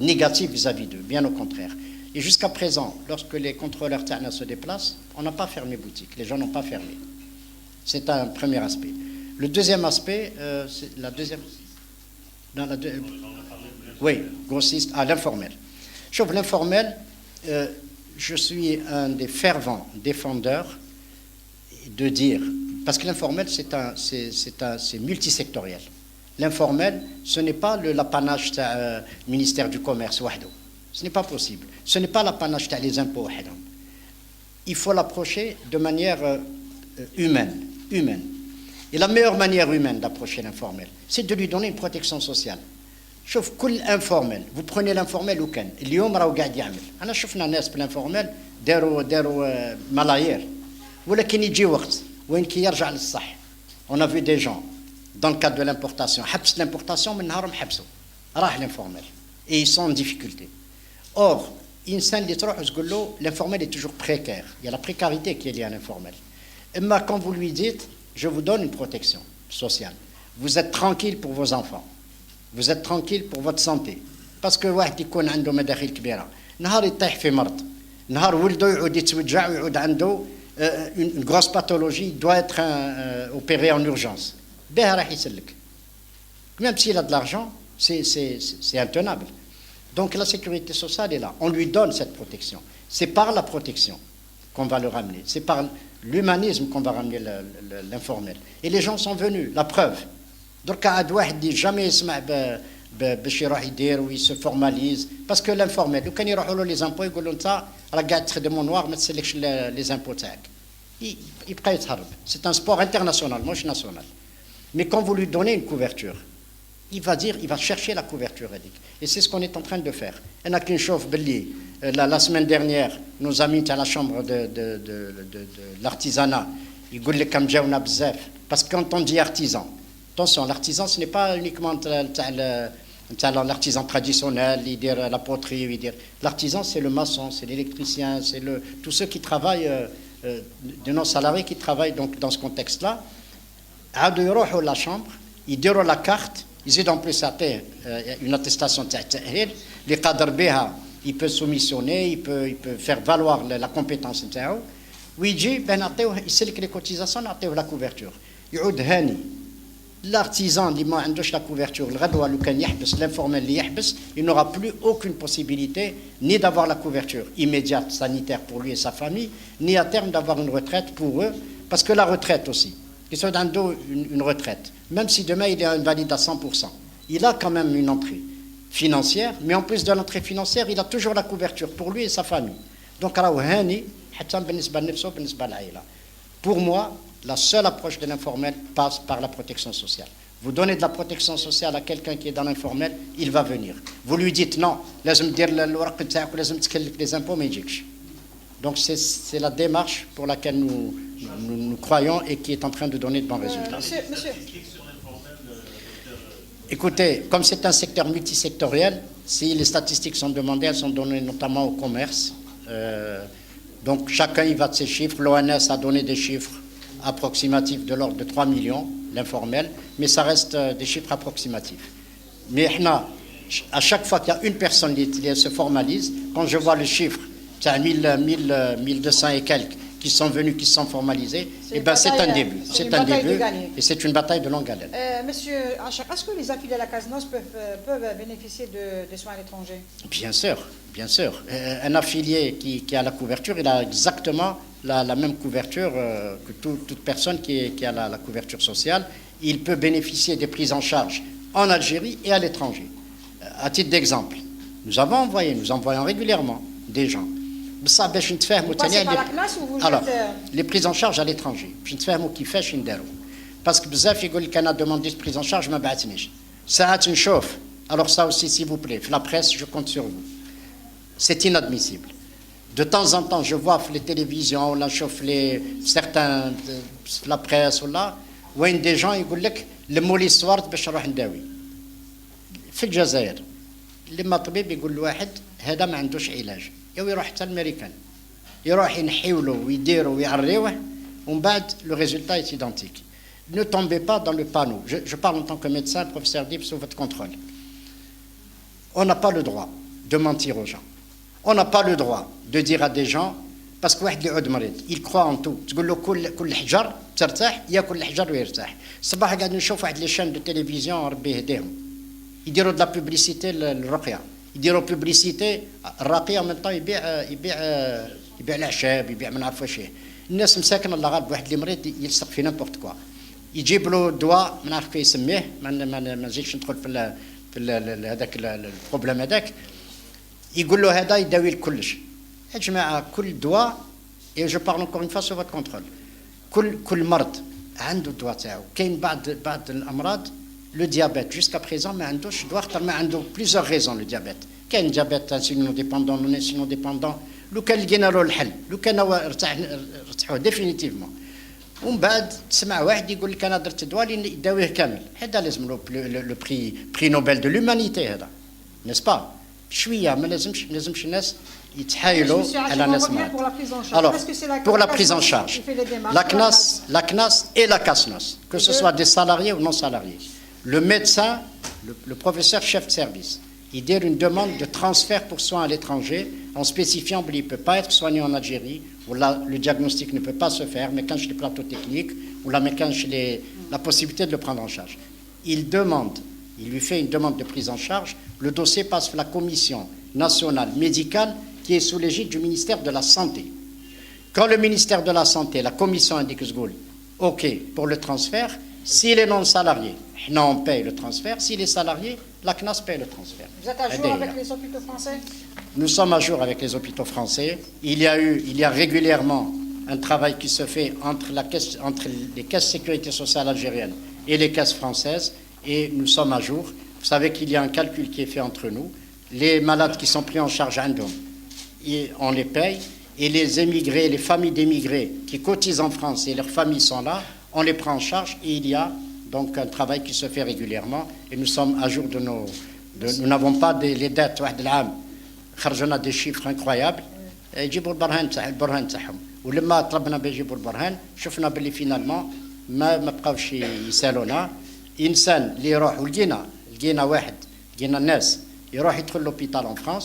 négatif vis-à-vis d'eux, bien au contraire. Et jusqu'à présent, lorsque les contrôleurs TANA se déplacent, on n'a pas fermé boutique, les gens n'ont pas fermé. C'est un premier aspect. Le deuxième aspect, c'est la deuxième... Oui, grossiste, l'informel. Sauf l'informel, je suis un des fervents défendeurs de dire, parce que l'informel, c'est multisectoriel. L'informel, ce n'est pas l'apanage du ministère du Commerce, ce n'est pas possible. Ce n'est pas l'apanage des impôts. Il faut l'approcher de manière humaine. Et la meilleure manière humaine d'approcher l'informel, c'est de lui donner une protection sociale. شوف كل انفورمال vous prenez l'informel وكان اليوم راهو قاعد يعمل انا شفنا ناس بالانفورمال داروا ملايير ولكن يجي وقت وين كي يرجع للصح on a vu des gens dans le cadre de l'importation حبس l'importation من نهارهم حبسوا راح l'informel et ils sont en difficulté or إنسان اللي تروح تقول له l'informel est toujours précaire il y a la précarité qui est liée à l'informel اما quand vous lui dites je vous donne une protection sociale vous êtes tranquille pour vos enfants vous êtes tranquille pour votre santé parce que واحد يكون عنده مداخيل كبيره نهار يطيح في مرض نهار ولده يعود يتوجع ويعود عنده une grosse pathologie doit être opéré en urgence بها راح يسلك même s'il a de l'argent c'est intenable donc la sécurité sociale est là on lui donne cette protection c'est par la protection qu'on va le ramener c'est par l'humanisme qu'on va ramener l'informel et les gens sont venus la preuve درك عاد واحد اللي jamais يسمع باش يروح يدير ويس فورماليز باسكو لانفورميل لو كان يروحوا له لي زامبو يقولوا انت راه قاعد تخدم نوار ما تسلكش لي زامبو تاعك يبقى يتهرب سي ان سبور انترناسيونال مش ناسيونال mais quand vous lui donnez une couverture il va chercher la couverture هذيك et c'est ce qu'on est en train de faire انا كي نشوف باللي la semaine dernière nos amis تاع la chambre de l'artisanat يقول لك كم جاونا بزاف parce que quand on dit artisan attention, l'artisan, ce n'est pas uniquement l'artisan traditionnel, la poterie. L'artisan, c'est le maçon, c'est l'électricien, c'est tous ceux qui travaillent, de nos salariés qui travaillent donc, dans ce contexte-là. Ils vont la chambre, ils donnent la carte, ils ont en plus une attestation de il peut soumissionner, il peut faire valoir la compétence. Il sait que les cotisations, la couverture. L'artisan اللي ما عندوش la couverture الغدوه لو كان يحبس l'informel اللي يحبس il n'aura plus aucune possibilité ni d'avoir la couverture immédiate sanitaire pour lui et sa famille ni à terme d'avoir une retraite pour eux parce que la retraite aussi ils sont dans une retraite même si demain il est invalide à 100% il a quand même une entrée financière mais en plus de l'entrée financière il a toujours la couverture pour lui et sa famille donc راهو هاني حتى بالنسبه لنفسه بالنسبه للعائله pour moi la seule approche de l'informel passe par la protection sociale. Vous donnez de la protection sociale à quelqu'un qui est dans l'informel, il va venir. Vous lui dites non, لازم دير الورق تاعك ولازم تكلف les impôts ما يجيكش. Donc c'est la démarche pour laquelle nous croyons et qui est en train de donner de bons résultats. Monsieur. Écoutez, comme c'est un secteur multisectoriel, si les statistiques sont demandées, elles sont données notamment au commerce. Donc chacun y va de ses chiffres. L'ONS a donné des chiffres approximatifs de l'ordre de 3 millions, l'informel, mais ça reste des chiffres approximatifs. Mais à chaque fois qu'il y a une personne qui se formalise, quand je vois le chiffre, c'est à 1200 et quelques qui sont venus, qui se sont formalisés, et ben c'est un début. C'est un début et c'est une bataille de longue haleine. Monsieur Achak, est-ce que les affiliés à la CASNOS peuvent bénéficier de soins à l'étranger? Bien sûr, bien sûr. Un affilié qui a la couverture, il a exactement la même couverture que toute personne qui a la couverture sociale. Il peut bénéficier des prises en charge en Algérie et à l'étranger. À titre d'exemple, nous envoyons régulièrement des gens. Vous passez par la CNAS ou vous Alors, les prises en charge à l'étranger. Je ne sais pas qui fait parce que بزاف يقول لك انا demandé de prise en charge ما بعثنيش. ساعات نشوف. Alors ça aussi s'il vous plaît, la presse, je compte sur vous. C'est inadmissible. De temps en temps, je vois les télévisions, là, je chauffe certains, la presse, là, où il y a des gens qui disent le mot l'histoire, باش نروح نداوي. في الجزائر لما طبيب يقول لواحد هذا ما عندوش علاج، يروح حتى الامريكان. يروح ينحيوا له ويديروا ويعريوه ومن بعد le résultat est identique. Ne tombez pas dans le panneau. Je parle en tant que médecin, professeur Dib, sous votre contrôle. On n'a pas le droit de mentir aux gens. On n'a pas le droit de dire à des gens parce que واحد يعود مريض il croit en tout تقول له كل حجر ترتاح ياكل الحجر ويرتاح الصباح قاعد نشوف واحد لي شان دو تيليفزيون ربي يهديهم يديروا de la publicité للرقيه يديروا بوبليسيتي الراقيه من طون يبيع الاعشاب يبيع ما نعرف واش الناس مساكن الله غالب واحد اللي مريض يلصق في نيمبورت كوا يجيب له دواء ما نعرف كيف يسميه ما نزيدش ندخل في هذاك البروبليم هذاك يقول له هذا يداوي لكلش يا جماعه كل دواء et je parle encore une fois sur votre contrôle كل مرض عنده الدواء تاعو كاين بعض الامراض le diabète, jusqu'à présent, mais il y a plusieurs raisons, le diabète. Il y a un diabète insulino-dépendant, non insulino-dépendant. لو كان لقينا له الحل لو كان ارتاحوا ديفينيتيفمون ومن بعد تسمع واحد يقول لك انا درت دواء اللي يداويه كامل هذا لازم له لو بري نوبل دو لومانيتي هذا نيس با شويه ما لازمش الناس يتحايلوا على ناس مرض. Alors pour la prise en charge la CNAS et la CASNOS que ce soit des salariés ou non salariés le médecin le professeur chef de service il dit une demande de transfert pour soins à l'étranger en spécifiant qu'il ne peut pas être soigné en Algérie, où le diagnostic ne peut pas se faire, mais quand j'ai les plateaux techniques, ou la possibilité de le prendre en charge. Il lui fait une demande de prise en charge, le dossier passe par la commission nationale médicale qui est sous l'égide du ministère de la Santé. Quand le ministère de la Santé, la commission indique ce goal, OK pour le transfert, s'il est non salarié, on paye le transfert, s'il est salarié, la CNAS paye le transfert. Vous êtes à jour avec les hôpitaux français? Nous sommes à jour avec les hôpitaux français. Il y a régulièrement un travail qui se fait entre les caisses de sécurité sociale algériennes et les caisses françaises, et nous sommes à jour. Vous savez qu'il y a un calcul qui est fait entre nous. Les malades qui sont pris en charge à Ndom, on les paye, et les émigrés, les familles d'émigrés qui cotisent en France et leurs familles sont là, on les prend en charge, et il y a donc un travail qui se fait régulièrement, et nous sommes à jour de nous n'avons pas les dettes. خرجنا des chiffres incroyables يجيبوا البرهان تاعهم ولما طلبنا بيجيبوا البرهان شفنا باللي فينالمون ما بقاوش يسالونا انسان اللي يروح لقينا واحد لقينا الناس يروح يدخل لوبيتال en France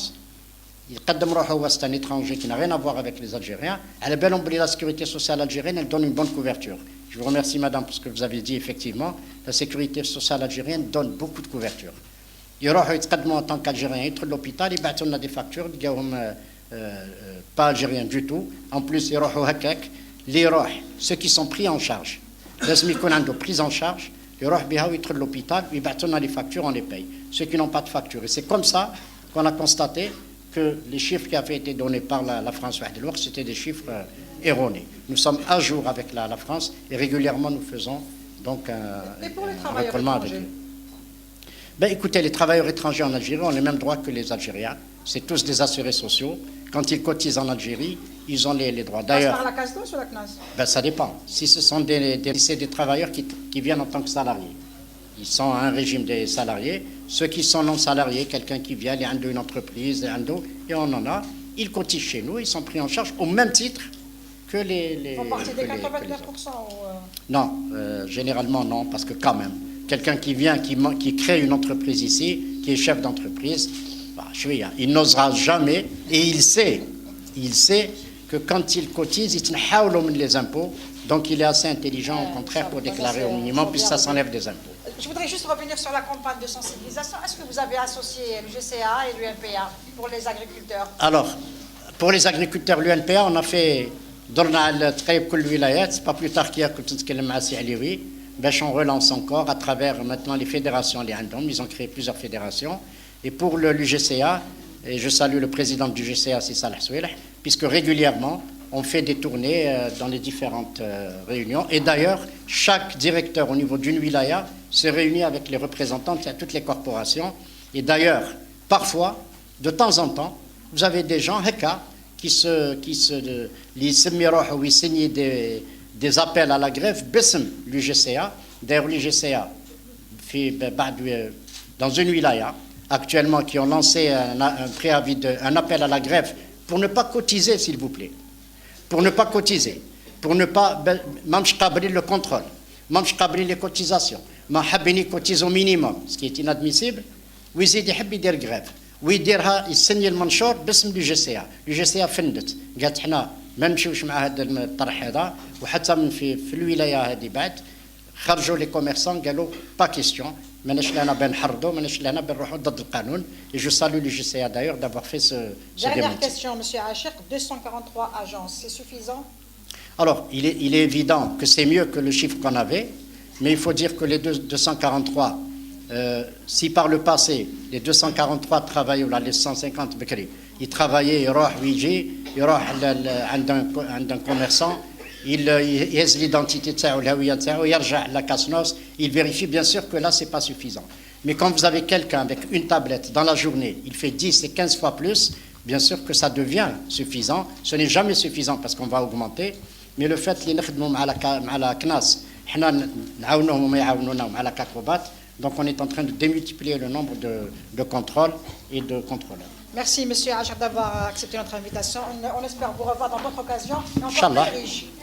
يقدم روحه هو c'est un étranger qui n'a rien à voir avec les Algériens على بالهم بلي la sécurité sociale algérienne elle donne une bonne couverture. Je vous remercie madame pour ce que vous avez dit. Effectivement la sécurité sociale algérienne donne beaucoup de couverture. يروحوا يتقدموا en tant qu'Algériens يدخلوا l'hôpital يبعثوا لنا des factures لقاوهم pas algériens du tout. En plus يروحوا هكاك اللي يروح ceux qui sont pris en charge لازم يكون عنده prise en charge يروح بها ويدخل l'hôpital ويبعثوا لنا les factures on les paye. Ceux qui n'ont pas de facture, et c'est comme ça qu'on a constaté que les chiffres qui avaient été donnés par la France c'était des chiffres erronés. Nous sommes à jour avec la France et régulièrement nous faisons donc un recollement avec eux. Ben, écoutez, les travailleurs étrangers en Algérie ont les mêmes droits que les Algériens. C'est tous des assurés sociaux. Quand ils cotisent en Algérie, ils ont les droits. D'ailleurs, par la CASNOS ou la CNAS? Ben, ça dépend. Si ce sont des travailleurs qui viennent en tant que salariés, ils sont à un régime des salariés. Ceux qui sont non salariés, quelqu'un qui vient, il y a une entreprise, et on en a, ils cotisent chez nous, ils sont pris en charge au même titre que les... Ils font partie des 89% Non, généralement non, parce que quand même, quelqu'un qui vient, qui crée une entreprise ici, qui est chef d'entreprise, bah, il n'osera jamais, et il sait que quand il cotise, il tient les impôts, donc il est assez intelligent au contraire pour déclarer au minimum, puisque ça s'enlève des impôts. Je voudrais juste revenir sur la campagne de sensibilisation. Est-ce que vous avez associé le GCA et l'UNPA pour les agriculteurs? Alors, pour les agriculteurs, l'UNPA, on a fait درنا على تقريب كل الولايات pas plus tard qu'hier كنت نتكلم مع سي علوي باش on relance encore à travers maintenant les fédérations اللي عندهم. Ils ont créé plusieurs fédérations. Et pour l'UGCA, et je salue le président du GCA, c'est Salah Souelah, puisque régulièrement on fait des tournées dans les différentes réunions. Et d'ailleurs, chaque directeur au niveau d'une wilaya se réunit avec les représentants de toutes les corporations. Et d'ailleurs, parfois, de temps en temps, vous avez des gens, qui signent des appels à la grève, l'UGCA. D'ailleurs, l'UGCA, dans une wilaya, actuellement, qui ont lancé un préavis, un appel à la grève pour ne pas cotiser, s'il vous plaît. Pour ne pas cotiser. Pour ne pas, même le contrôle, même les cotisations. Même cotise au minimum, ce qui est inadmissible. ويزيد يحب يدير grève. ويديرها يسني المنشور باسم الجي سي فندت قالت احنا ما نمشيوش مع هذا الطرح هذا وحتى من في الولايه هذه بعد خرجوا لي كوميرسون قالوا با كيستيون ماناش لنا بنحرضوا ماناش لنا بنروحوا ضد القانون. Et je salue le GCA d'ailleurs d'avoir fait ce Dernière question, monsieur Achek, 243 agences, c'est suffisant? Alors, il est évident que c'est mieux que le chiffre qu'on avait, mais il faut dire que les 243 si par le passé, les 243 travaillaient, ou les 150 Bekri, ils travaillaient, ils roh un commerçant, il يهز l'identité تاعو الهويه تاعو يرجع la CASNOS, il vérifie bien sûr que là c'est pas suffisant. Mais quand vous avez quelqu'un avec une tablette dans la journée, il fait 10 et 15 fois plus, bien sûr que ça devient suffisant. Ce n'est jamais suffisant parce qu'on va augmenter, mais le fait اللي نخدموا مع la CNAS حنا نعاونوهم وما يعاونونا مع la CACOBAT, donc on est en train de démultiplier le nombre de contrôles et de contrôleurs. Merci, Monsieur Achak, d'avoir accepté notre invitation. On espère vous revoir dans d'autres occasions. Inch'Allah.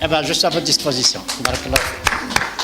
Eh ben, je suis à votre disposition. Barakallah.